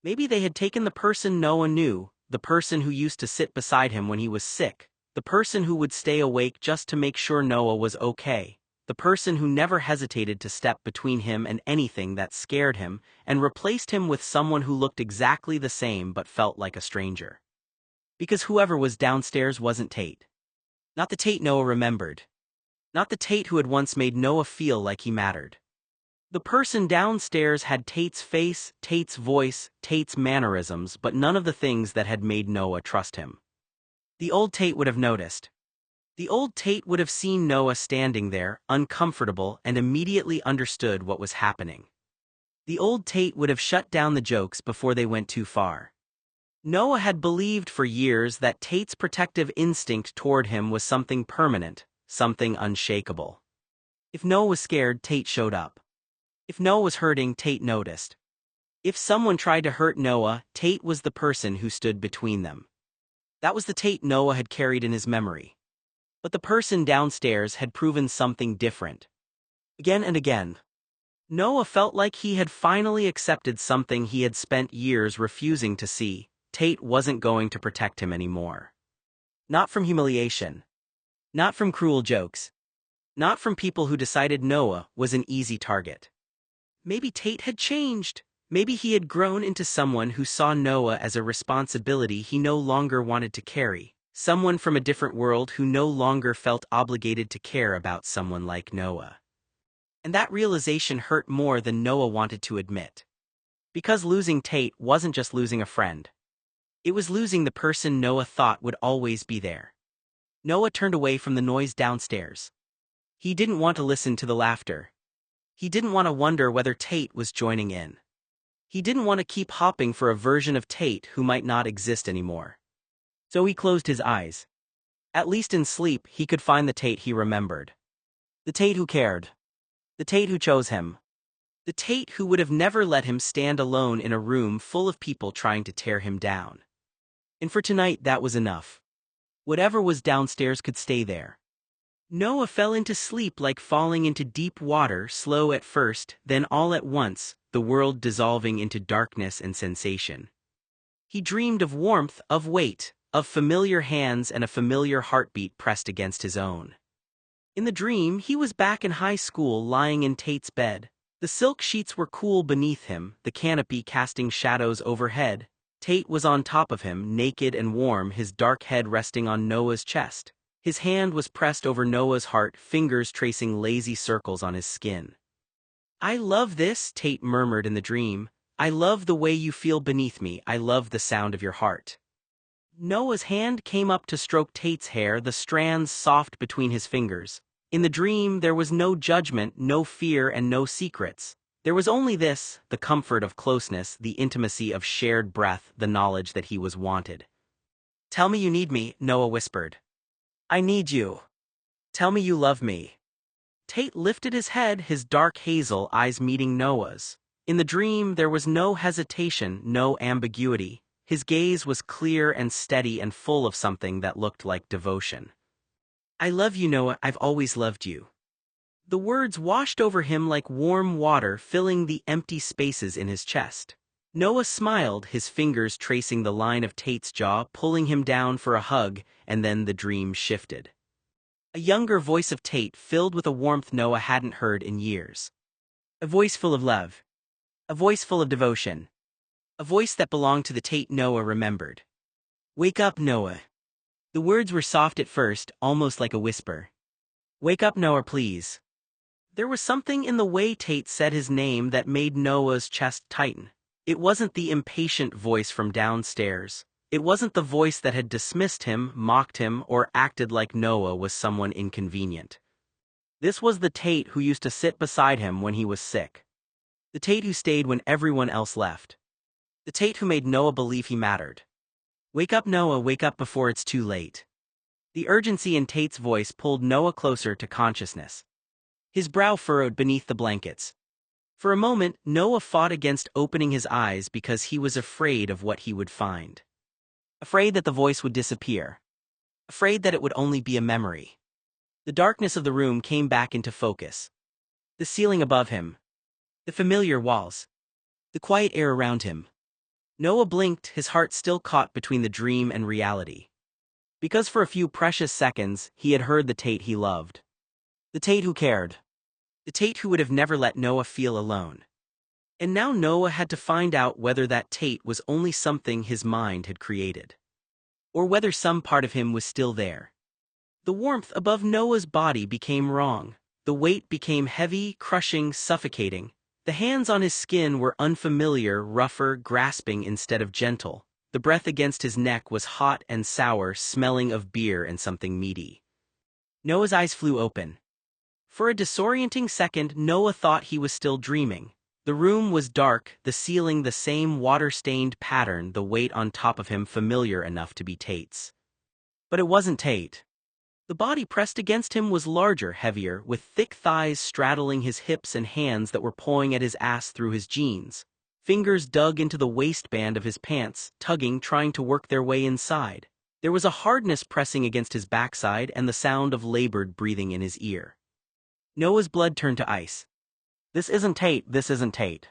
S1: Maybe they had taken the person Noah knew, the person who used to sit beside him when he was sick, the person who would stay awake just to make sure Noah was okay, the person who never hesitated to step between him and anything that scared him, and replaced him with someone who looked exactly the same but felt like a stranger. Because whoever was downstairs wasn't Tate. Not the Tate Noah remembered. Not the Tate who had once made Noah feel like he mattered. The person downstairs had Tate's face, Tate's voice, Tate's mannerisms, but none of the things that had made Noah trust him. The old Tate would have noticed. The old Tate would have seen Noah standing there, uncomfortable, and immediately understood what was happening. The old Tate would have shut down the jokes before they went too far. Noah had believed for years that Tate's protective instinct toward him was something permanent, something unshakable. If Noah was scared, Tate showed up. If Noah was hurting, Tate noticed. If someone tried to hurt Noah, Tate was the person who stood between them. That was the Tate Noah had carried in his memory. But the person downstairs had proven something different. Again and again. Noah felt like he had finally accepted something he had spent years refusing to see. Tate wasn't going to protect him anymore. Not from humiliation. Not from cruel jokes. Not from people who decided Noah was an easy target. Maybe Tate had changed. Maybe he had grown into someone who saw Noah as a responsibility he no longer wanted to carry. Someone from a different world who no longer felt obligated to care about someone like Noah. And that realization hurt more than Noah wanted to admit. Because losing Tate wasn't just losing a friend. It was losing the person Noah thought would always be there. Noah turned away from the noise downstairs. He didn't want to listen to the laughter. He didn't want to wonder whether Tate was joining in. He didn't want to keep hopping for a version of Tate who might not exist anymore. So he closed his eyes. At least in sleep, he could find the Tate he remembered. The Tate who cared. The Tate who chose him. The Tate who would have never let him stand alone in a room full of people trying to tear him down. And for tonight that was enough. Whatever was downstairs could stay there. Noah fell into sleep like falling into deep water, slow at first, then all at once, the world dissolving into darkness and sensation. He dreamed of warmth, of weight, of familiar hands and a familiar heartbeat pressed against his own. In the dream, he was back in high school lying in Tate's bed. The silk sheets were cool beneath him, the canopy casting shadows overhead. Tate was on top of him, naked and warm, his dark head resting on Noah's chest. His hand was pressed over Noah's heart, fingers tracing lazy circles on his skin. "I love this," Tate murmured in the dream. "I love the way you feel beneath me. I love the sound of your heart." Noah's hand came up to stroke Tate's hair, the strands soft between his fingers. In the dream, there was no judgment, no fear, and no secrets. There was only this, the comfort of closeness, the intimacy of shared breath, the knowledge that he was wanted. "Tell me you need me," Noah whispered. "I need you. Tell me you love me." Tate lifted his head, his dark hazel eyes meeting Noah's. In the dream, there was no hesitation, no ambiguity. His gaze was clear and steady and full of something that looked like devotion. "I love you, Noah, I've always loved you." The words washed over him like warm water, filling the empty spaces in his chest. Noah smiled, his fingers tracing the line of Tate's jaw, pulling him down for a hug, and then the dream shifted. A younger voice of Tate filled with a warmth Noah hadn't heard in years. A voice full of love. A voice full of devotion. A voice that belonged to the Tate Noah remembered. "Wake up, Noah." The words were soft at first, almost like a whisper. "Wake up, Noah, please." There was something in the way Tate said his name that made Noah's chest tighten. It wasn't the impatient voice from downstairs. It wasn't the voice that had dismissed him, mocked him, or acted like Noah was someone inconvenient. This was the Tate who used to sit beside him when he was sick. The Tate who stayed when everyone else left. The Tate who made Noah believe he mattered. "Wake up, Noah, wake up before it's too late." The urgency in Tate's voice pulled Noah closer to consciousness. His brow furrowed beneath the blankets. For a moment, Noah fought against opening his eyes because he was afraid of what he would find. Afraid that the voice would disappear. Afraid that it would only be a memory. The darkness of the room came back into focus. The ceiling above him. The familiar walls. The quiet air around him. Noah blinked, his heart still caught between the dream and reality. Because for a few precious seconds, he had heard the Tate he loved. The Tate who cared. The Tate who would have never let Noah feel alone. And now Noah had to find out whether that Tate was only something his mind had created. Or whether some part of him was still there. The warmth above Noah's body became wrong. The weight became heavy, crushing, suffocating. The hands on his skin were unfamiliar, rougher, grasping instead of gentle. The breath against his neck was hot and sour, smelling of beer and something meaty. Noah's eyes flew open. For a disorienting second, Noah thought he was still dreaming. The room was dark, the ceiling the same water-stained pattern, the weight on top of him familiar enough to be Tate's. But it wasn't Tate. The body pressed against him was larger, heavier, with thick thighs straddling his hips and hands that were pawing at his ass through his jeans. Fingers dug into the waistband of his pants, tugging, trying to work their way inside. There was a hardness pressing against his backside and the sound of labored breathing in his ear. Noah's blood turned to ice. This isn't Tate, this isn't Tate.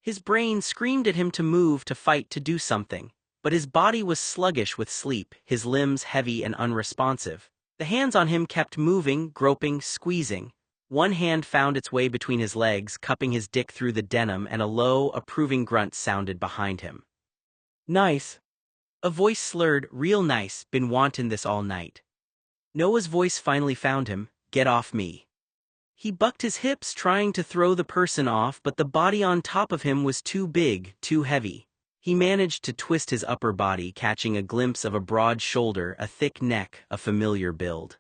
S1: His brain screamed at him to move, to fight, to do something. But his body was sluggish with sleep, his limbs heavy and unresponsive. The hands on him kept moving, groping, squeezing. One hand found its way between his legs, cupping his dick through the denim, and a low, approving grunt sounded behind him. "Nice." A voice slurred, "Real nice, been wantin' this all night." Noah's voice finally found him, "Get off me." He bucked his hips, trying to throw the person off, but the body on top of him was too big, too heavy. He managed to twist his upper body, catching a glimpse of a broad shoulder, a thick neck, a familiar build.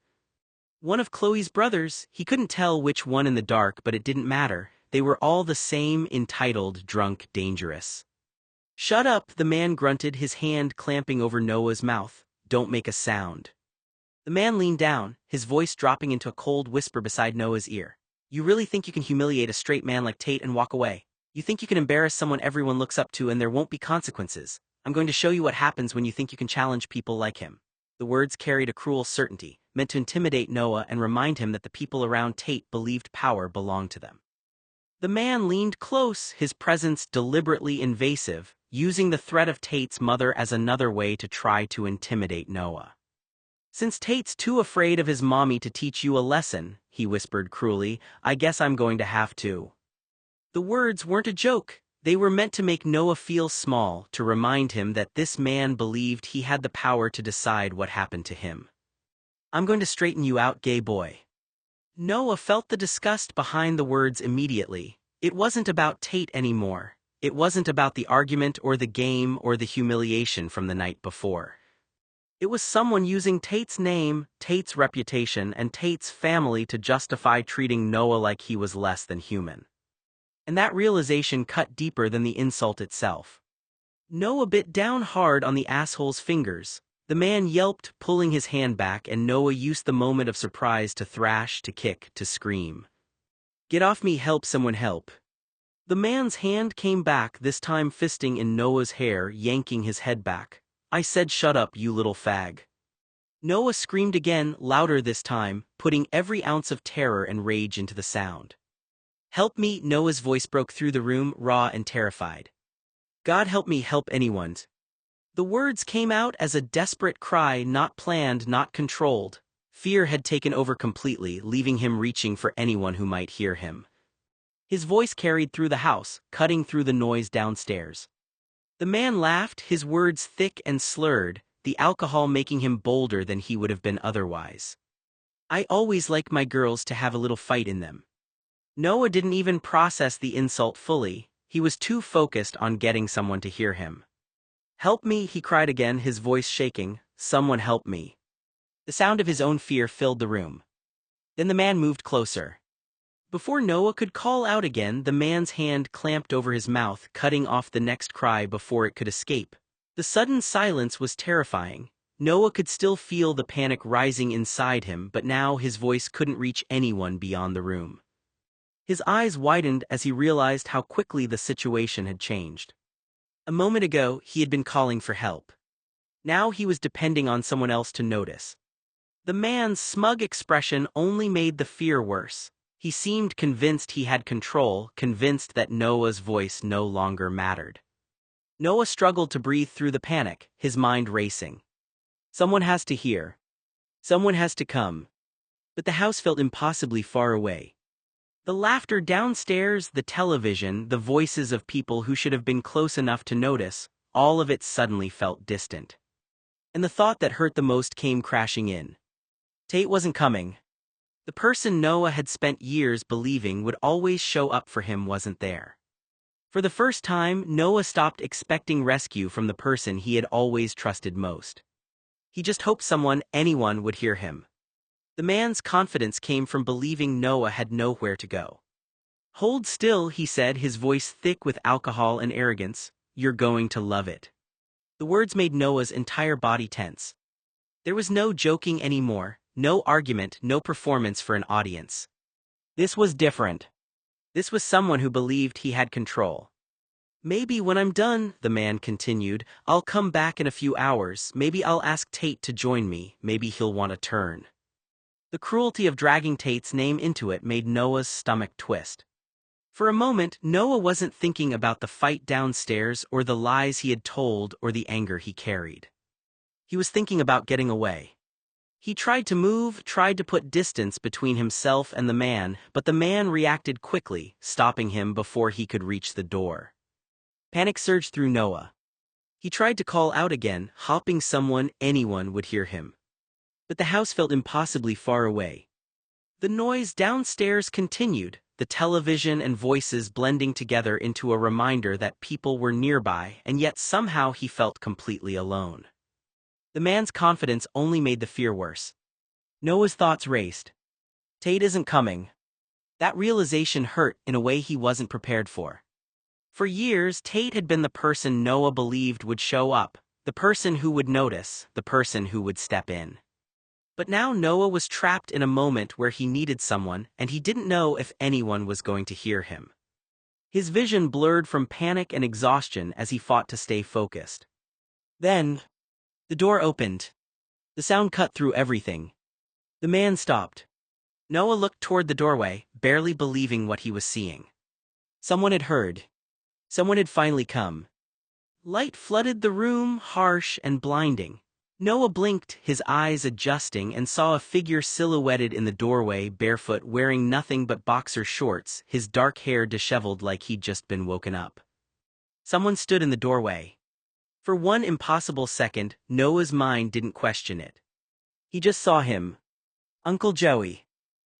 S1: One of Chloe's brothers, he couldn't tell which one in the dark, but it didn't matter. They were all the same, entitled, drunk, dangerous. "Shut up," the man grunted, his hand clamping over Noah's mouth. "Don't make a sound." The man leaned down, his voice dropping into a cold whisper beside Noah's ear. "You really think you can humiliate a straight man like Tate and walk away? You think you can embarrass someone everyone looks up to and there won't be consequences? I'm going to show you what happens when you think you can challenge people like him. The words carried a cruel certainty, meant to intimidate Noah and remind him that the people around Tate believed power belonged to them. The man leaned close, his presence deliberately invasive, using the threat of Tate's mother as another way to try to intimidate Noah. "Since Tate's too afraid of his mommy to teach you a lesson," he whispered cruelly, "I guess I'm going to have to." The words weren't a joke. They were meant to make Noah feel small, to remind him that this man believed he had the power to decide what happened to him. "I'm going to straighten you out, gay boy." Noah felt the disgust behind the words immediately. It wasn't about Tate anymore. It wasn't about the argument or the game or the humiliation from the night before. It was someone using Tate's name, Tate's reputation, and Tate's family to justify treating Noah like he was less than human. And that realization cut deeper than the insult itself. Noah bit down hard on the asshole's fingers. The man yelped, pulling his hand back, and Noah used the moment of surprise to thrash, to kick, to scream. "Get off me, help, someone help." The man's hand came back, this time fisting in Noah's hair, yanking his head back. "I said shut up, you little fag." Noah screamed again, louder this time, putting every ounce of terror and rage into the sound. "Help me," Noah's voice broke through the room, raw and terrified. "God help me, help anyone." The words came out as a desperate cry, not planned, not controlled. Fear had taken over completely, leaving him reaching for anyone who might hear him. His voice carried through the house, cutting through the noise downstairs. The man laughed, his words thick and slurred, the alcohol making him bolder than he would have been otherwise. "I always like my girls to have a little fight in them." Noah didn't even process the insult fully. He was too focused on getting someone to hear him. "Help me," he cried again, his voice shaking. "Someone help me." The sound of his own fear filled the room. Then the man moved closer. Before Noah could call out again, the man's hand clamped over his mouth, cutting off the next cry before it could escape. The sudden silence was terrifying. Noah could still feel the panic rising inside him, but now his voice couldn't reach anyone beyond the room. His eyes widened as he realized how quickly the situation had changed. A moment ago, he had been calling for help. Now he was depending on someone else to notice. The man's smug expression only made the fear worse. He seemed convinced he had control, convinced that Noah's voice no longer mattered. Noah struggled to breathe through the panic, his mind racing. Someone has to hear. Someone has to come. But the house felt impossibly far away. The laughter downstairs, the television, the voices of people who should have been close enough to notice, all of it suddenly felt distant. And the thought that hurt the most came crashing in. Tate wasn't coming. The person Noah had spent years believing would always show up for him wasn't there. For the first time, Noah stopped expecting rescue from the person he had always trusted most. He just hoped someone, anyone, would hear him. The man's confidence came from believing Noah had nowhere to go. "Hold still," he said, his voice thick with alcohol and arrogance. "You're going to love it." The words made Noah's entire body tense. There was no joking anymore, no argument, no performance for an audience. This was different. This was someone who believed he had control. "Maybe when I'm done," the man continued, "I'll come back in a few hours. Maybe I'll ask Tate to join me. Maybe he'll want a turn." The cruelty of dragging Tate's name into it made Noah's stomach twist. For a moment, Noah wasn't thinking about the fight downstairs or the lies he had told or the anger he carried. He was thinking about getting away. He tried to move, tried to put distance between himself and the man, but the man reacted quickly, stopping him before he could reach the door. Panic surged through Noah. He tried to call out again, hoping someone, anyone, would hear him. But the house felt impossibly far away. The noise downstairs continued, the television and voices blending together into a reminder that people were nearby, and yet somehow he felt completely alone. The man's confidence only made the fear worse. Noah's thoughts raced. Tate isn't coming. That realization hurt in a way he wasn't prepared for. For years, Tate had been the person Noah believed would show up, the person who would notice, the person who would step in. But now Noah was trapped in a moment where he needed someone, and he didn't know if anyone was going to hear him. His vision blurred from panic and exhaustion as he fought to stay focused. Then, the door opened. The sound cut through everything. The man stopped. Noah looked toward the doorway, barely believing what he was seeing. Someone had heard. Someone had finally come. Light flooded the room, harsh and blinding. Noah blinked, his eyes adjusting, and saw a figure silhouetted in the doorway, barefoot, wearing nothing but boxer shorts, his dark hair disheveled like he'd just been woken up. Someone stood in the doorway. For one impossible second, Noah's mind didn't question it. He just saw him. Uncle Joey.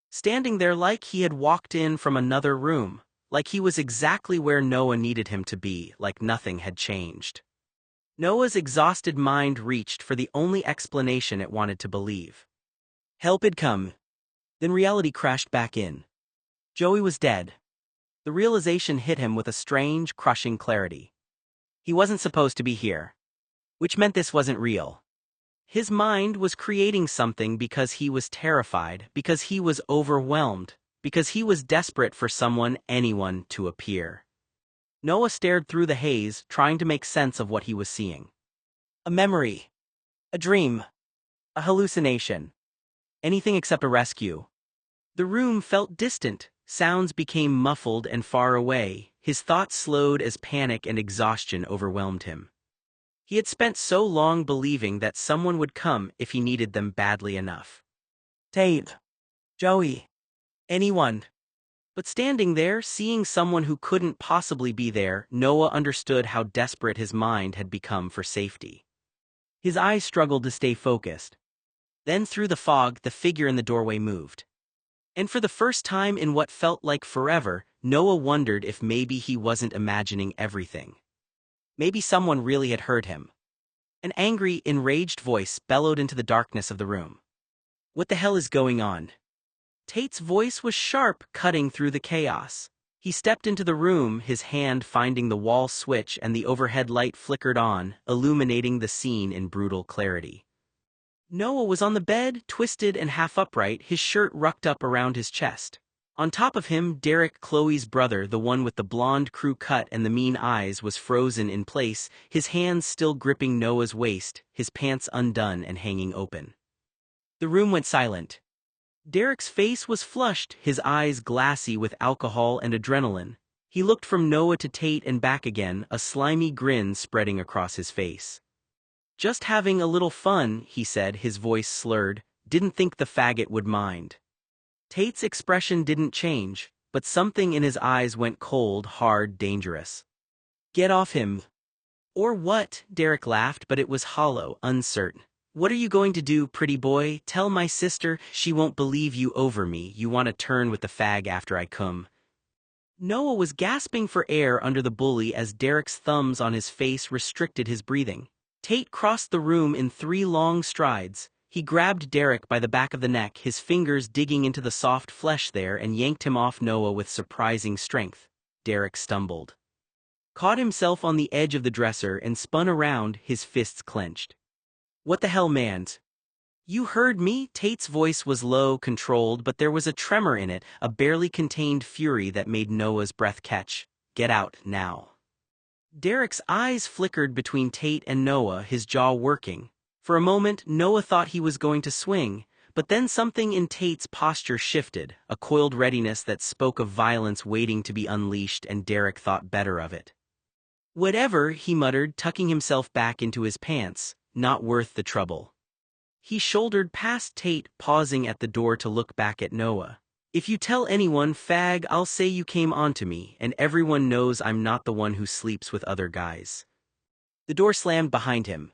S1: Standing there like he had walked in from another room, like he was exactly where Noah needed him to be, like nothing had changed. Noah's exhausted mind reached for the only explanation it wanted to believe. Help had come. Then reality crashed back in. Joey was dead. The realization hit him with a strange, crushing clarity. He wasn't supposed to be here. Which meant this wasn't real. His mind was creating something because he was terrified, because he was overwhelmed, because he was desperate for anyone to appear. Noah stared through the haze, trying to make sense of what he was seeing. A memory. A dream. A hallucination. Anything except a rescue. The room felt distant, sounds became muffled and far away, his thoughts slowed as panic and exhaustion overwhelmed him. He had spent so long believing that someone would come if he needed them badly enough. Tate. Joey. Anyone. But standing there, seeing someone who couldn't possibly be there, Noah understood how desperate his mind had become for safety. His eyes struggled to stay focused. Then through the fog, the figure in the doorway moved. And for the first time in what felt like forever, Noah wondered if maybe he wasn't imagining everything. Maybe someone really had heard him. An angry, enraged voice bellowed into the darkness of the room. What the hell is going on? Tate's voice was sharp, cutting through the chaos. He stepped into the room, his hand finding the wall switch, and the overhead light flickered on, illuminating the scene in brutal clarity. Noah was on the bed, twisted and half upright, his shirt rucked up around his chest. On top of him, Derek, Chloe's brother, the one with the blonde crew cut and the mean eyes, was frozen in place, his hands still gripping Noah's waist, his pants undone and hanging open. The room went silent. Derek's face was flushed, his eyes glassy with alcohol and adrenaline. He looked from Noah to Tate and back again, a slimy grin spreading across his face. Just having a little fun, he said, his voice slurred. Didn't think the faggot would mind. Tate's expression didn't change, but something in his eyes went cold, hard, dangerous. Get off him. Or what? Derek laughed, but it was hollow, uncertain. What are you going to do, pretty boy? Tell my sister, she won't believe you over me. You want to turn with the fag after I come. Noah was gasping for air under the bully as Derek's thumbs on his face restricted his breathing. Tate crossed the room in 3 long strides. He grabbed Derek by the back of the neck, his fingers digging into the soft flesh there, and yanked him off Noah with surprising strength. Derek stumbled. Caught himself on the edge of the dresser and spun around, his fists clenched. What the hell, man? You heard me? Tate's voice was low, controlled, but there was a tremor in it, a barely contained fury that made Noah's breath catch. Get out, now. Derek's eyes flickered between Tate and Noah, his jaw working. For a moment, Noah thought he was going to swing, but then something in Tate's posture shifted, a coiled readiness that spoke of violence waiting to be unleashed, and Derek thought better of it. Whatever, he muttered, tucking himself back into his pants, not worth the trouble. He shouldered past Tate, pausing at the door to look back at Noah. If you tell anyone, fag, I'll say you came onto me, and everyone knows I'm not the one who sleeps with other guys. The door slammed behind him.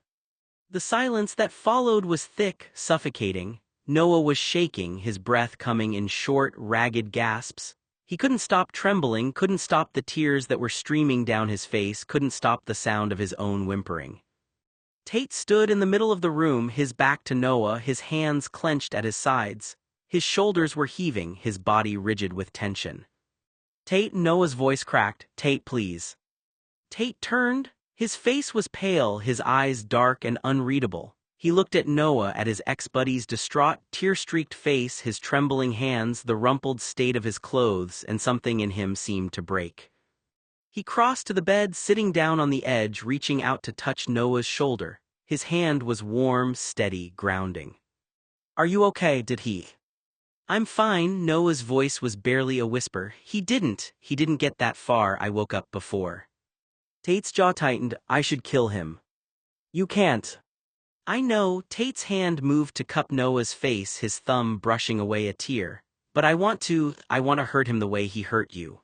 S1: The silence that followed was thick, suffocating. Noah was shaking, his breath coming in short, ragged gasps. He couldn't stop trembling, couldn't stop the tears that were streaming down his face, couldn't stop the sound of his own whimpering. Tate stood in the middle of the room, his back to Noah, his hands clenched at his sides. His shoulders were heaving, his body rigid with tension. Tate, Noah's voice cracked. Tate, please. Tate turned. His face was pale, his eyes dark and unreadable. He looked at Noah, at his ex-buddy's distraught, tear-streaked face, his trembling hands, the rumpled state of his clothes, and something in him seemed to break. He crossed to the bed, sitting down on the edge, reaching out to touch Noah's shoulder. His hand was warm, steady, grounding. "Are you okay?" did he? "I'm fine." Noah's voice was barely a whisper. He didn't get that far. "I woke up before." Tate's jaw tightened. "I should kill him." "You can't." "I know." Tate's hand moved to cup Noah's face, his thumb brushing away a tear. "But I want to hurt him the way he hurt you."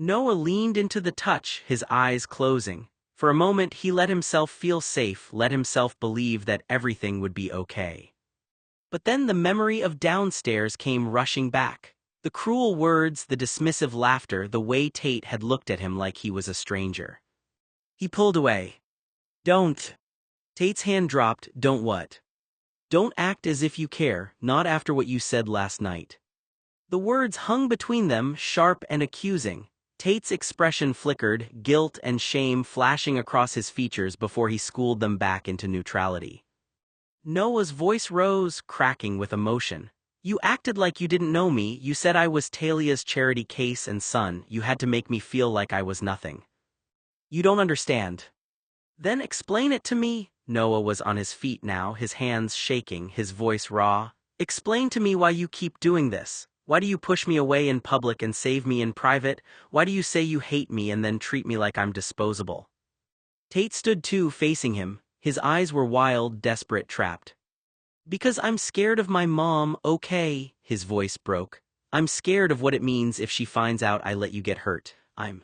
S1: Noah leaned into the touch, his eyes closing. For a moment he let himself feel safe, let himself believe that everything would be okay. But then the memory of downstairs came rushing back. The cruel words, the dismissive laughter, the way Tate had looked at him like he was a stranger. He pulled away. "Don't." Tate's hand dropped. "Don't what?" "Don't act as if you care, not after what you said last night." The words hung between them, sharp and accusing. Tate's expression flickered, guilt and shame flashing across his features before he schooled them back into neutrality. Noah's voice rose, cracking with emotion. "You acted like you didn't know me. You said I was Talia's charity case and son. You had to make me feel like I was nothing. You don't understand." "Then explain it to me." Noah was on his feet now, his hands shaking, his voice raw. "Explain to me why you keep doing this. Why do you push me away in public and save me in private? Why do you say you hate me and then treat me like I'm disposable?" Tate stood too, facing him. His eyes were wild, desperate, trapped. "Because I'm scared of my mom." "Okay," his voice broke. "I'm scared of what it means if she finds out I let you get hurt. I'm—"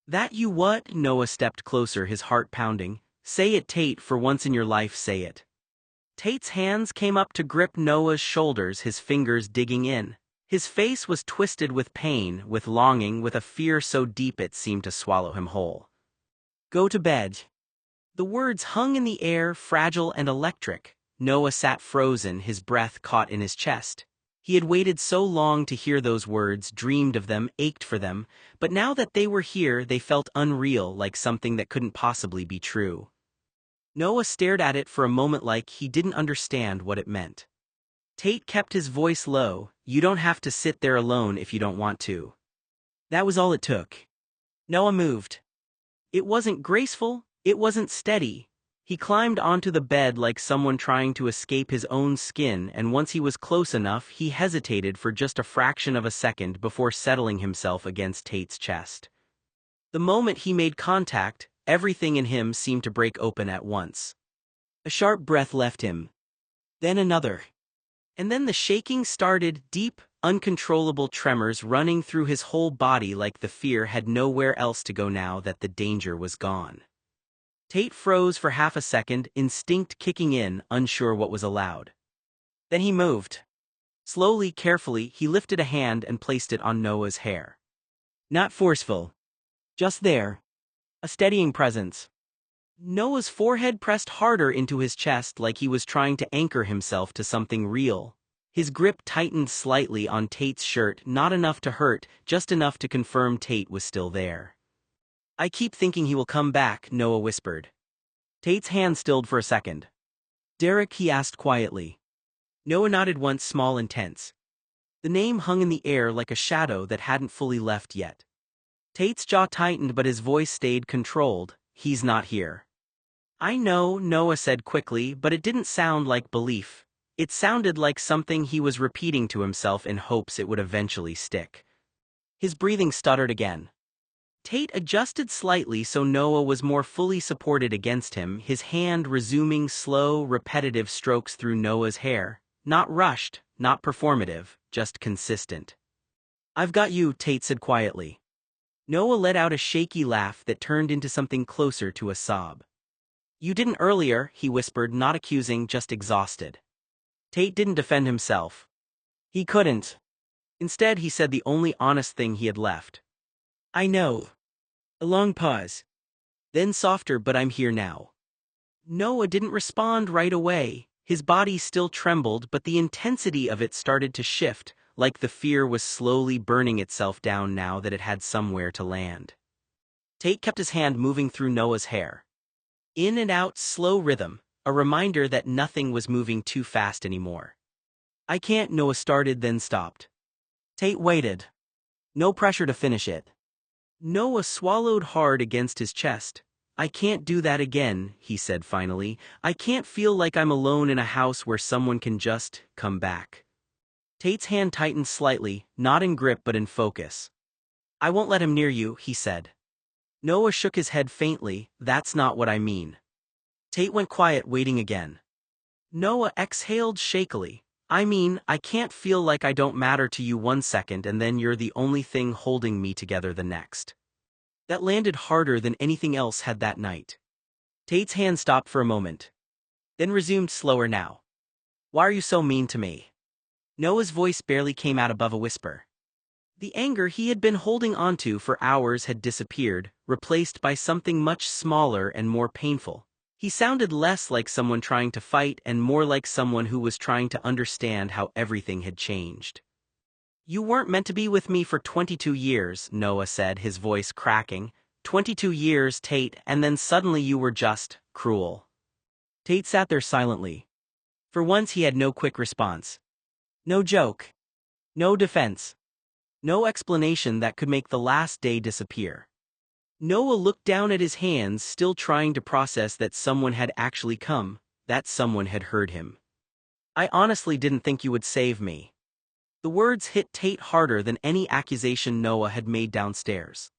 S1: "That you what?" Noah stepped closer, his heart pounding. "Say it, Tate, for once in your life, say it." Tate's hands came up to grip Noah's shoulders, his fingers digging in. His face was twisted with pain, with longing, with a fear so deep it seemed to swallow him whole. "Go to bed." The words hung in the air, fragile and electric. Noah sat frozen, his breath caught in his chest. He had waited so long to hear those words, dreamed of them, ached for them, but now that they were here, they felt unreal, like something that couldn't possibly be true. Noah stared at it for a moment like he didn't understand what it meant. Tate kept his voice low. "You don't have to sit there alone if you don't want to." That was all it took. Noah moved. It wasn't graceful, it wasn't steady. He climbed onto the bed like someone trying to escape his own skin, and once he was close enough, he hesitated for just a fraction of a second before settling himself against Tate's chest. The moment he made contact, everything in him seemed to break open at once. A sharp breath left him. Then another. And then the shaking started, deep, uncontrollable tremors running through his whole body like the fear had nowhere else to go now that the danger was gone. Tate froze for half a second, instinct kicking in, unsure what was allowed. Then he moved. Slowly, carefully, he lifted a hand and placed it on Noah's hair. Not forceful. Just there. A steadying presence. Noah's forehead pressed harder into his chest like he was trying to anchor himself to something real. His grip tightened slightly on Tate's shirt, not enough to hurt, just enough to confirm Tate was still there. "I keep thinking he will come back," Noah whispered. Tate's hand stilled for a second. "Derek?" he asked quietly. Noah nodded once, small and tense. The name hung in the air like a shadow that hadn't fully left yet. Tate's jaw tightened but his voice stayed controlled. "He's not here." "I know," Noah said quickly, but it didn't sound like belief. It sounded like something he was repeating to himself in hopes it would eventually stick. His breathing stuttered again. Tate adjusted slightly so Noah was more fully supported against him, his hand resuming slow, repetitive strokes through Noah's hair. Not rushed, not performative, just consistent. "I've got you," Tate said quietly. Noah let out a shaky laugh that turned into something closer to a sob. "You didn't earlier," he whispered, not accusing, just exhausted. Tate didn't defend himself. He couldn't. Instead, he said the only honest thing he had left. "I know." A long pause. Then softer, "But I'm here now." Noah didn't respond right away. His body still trembled, but the intensity of it started to shift, like the fear was slowly burning itself down now that it had somewhere to land. Tate kept his hand moving through Noah's hair. In and out, slow rhythm, a reminder that nothing was moving too fast anymore. "I can't," Noah started, then stopped. Tate waited. No pressure to finish it. Noah swallowed hard against his chest. I can't do that again, he said finally. I can't feel like I'm alone in a house where someone can just come back. Tate's hand tightened slightly, not in grip but in focus. I won't let him near you, he said. Noah shook his head faintly. That's not what I mean. Tate went quiet, waiting again. Noah exhaled shakily. I mean, I can't feel like I don't matter to you 1 second and then you're the only thing holding me together the next. That landed harder than anything else had that night. Tate's hand stopped for a moment, then resumed slower now. Why are you so mean to me? Noah's voice barely came out above a whisper. The anger he had been holding onto for hours had disappeared, replaced by something much smaller and more painful. He sounded less like someone trying to fight and more like someone who was trying to understand how everything had changed. You weren't meant to be with me for 22 years, Noah said, his voice cracking. 22 years, Tate, and then suddenly you were just cruel. Tate sat there silently. For once he had no quick response. No joke. No defense. No explanation that could make the last day disappear. Noah looked down at his hands, still trying to process that someone had actually come, that someone had heard him. I honestly didn't think you would save me. The words hit Tate harder than any accusation Noah had made downstairs.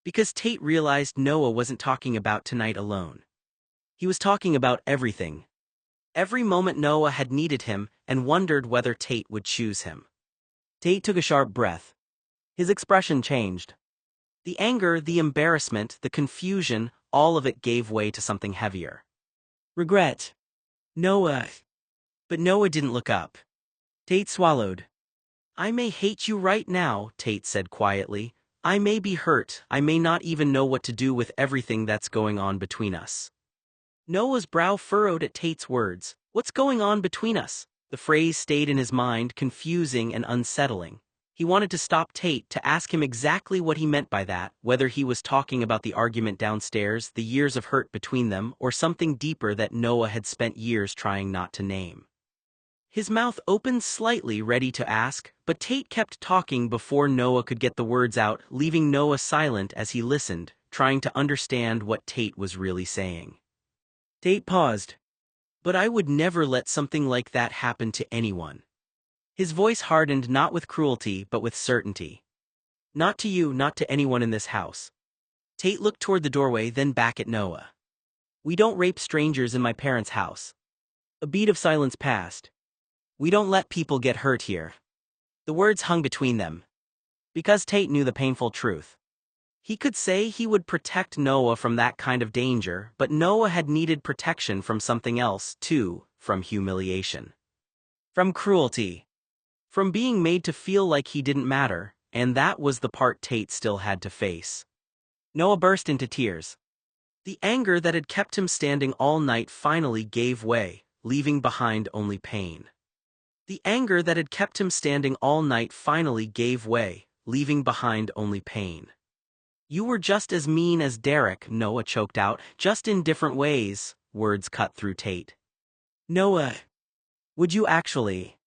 S1: Because Tate realized Noah wasn't talking about tonight alone. He was talking about everything. Every moment Noah had needed him and wondered whether Tate would choose him. Tate took a sharp breath. His expression changed. The anger, the embarrassment, the confusion, all of it gave way to something heavier. Regret. Noah. But Noah didn't look up. Tate swallowed. I may hate you right now, Tate said quietly. I may be hurt, I may not even know what to do with everything that's going on between us. Noah's brow furrowed at Tate's words. What's going on between us? The phrase stayed in his mind, confusing and unsettling. He wanted to stop Tate, to ask him exactly what he meant by that, whether he was talking about the argument downstairs, the years of hurt between them, or something deeper that Noah had spent years trying not to name. His mouth opened slightly, ready to ask, but Tate kept talking before Noah could get the words out, leaving Noah silent as he listened, trying to understand what Tate was really saying. Tate paused. But I would never let something like that happen to anyone. His voice hardened, not with cruelty but with certainty. Not to you, not to anyone in this house. Tate looked toward the doorway, then back at Noah. We don't rape strangers in my parents' house. A beat of silence passed. We don't let people get hurt here. The words hung between them. Because Tate knew the painful truth. He could say he would protect Noah from that kind of danger, but Noah had needed protection from something else, too, from humiliation. From cruelty. From being made to feel like he didn't matter, and that was the part Tate still had to face. Noah burst into tears. The anger that had kept him standing all night finally gave way, leaving behind only pain. The anger that had kept him standing all night finally gave way, leaving behind only pain. You were just as mean as Derek, Noah choked out, just in different ways, words cut through Tate. Noah, would you actually?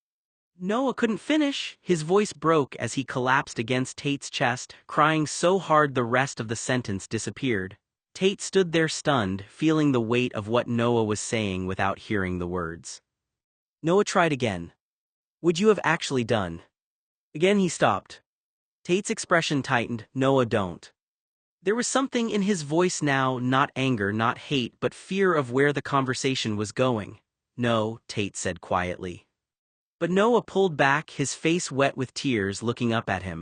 S1: Noah couldn't finish, his voice broke as he collapsed against Tate's chest, crying so hard the rest of the sentence disappeared. Tate stood there stunned, feeling the weight of what Noah was saying without hearing the words. Noah tried again. Would you have actually done? Again he stopped. Tate's expression tightened. Noah, don't. There was something in his voice now, not anger, not hate, but fear of where the conversation was going. No, Tate said quietly. But Noah pulled back, his face wet with tears, looking up at him.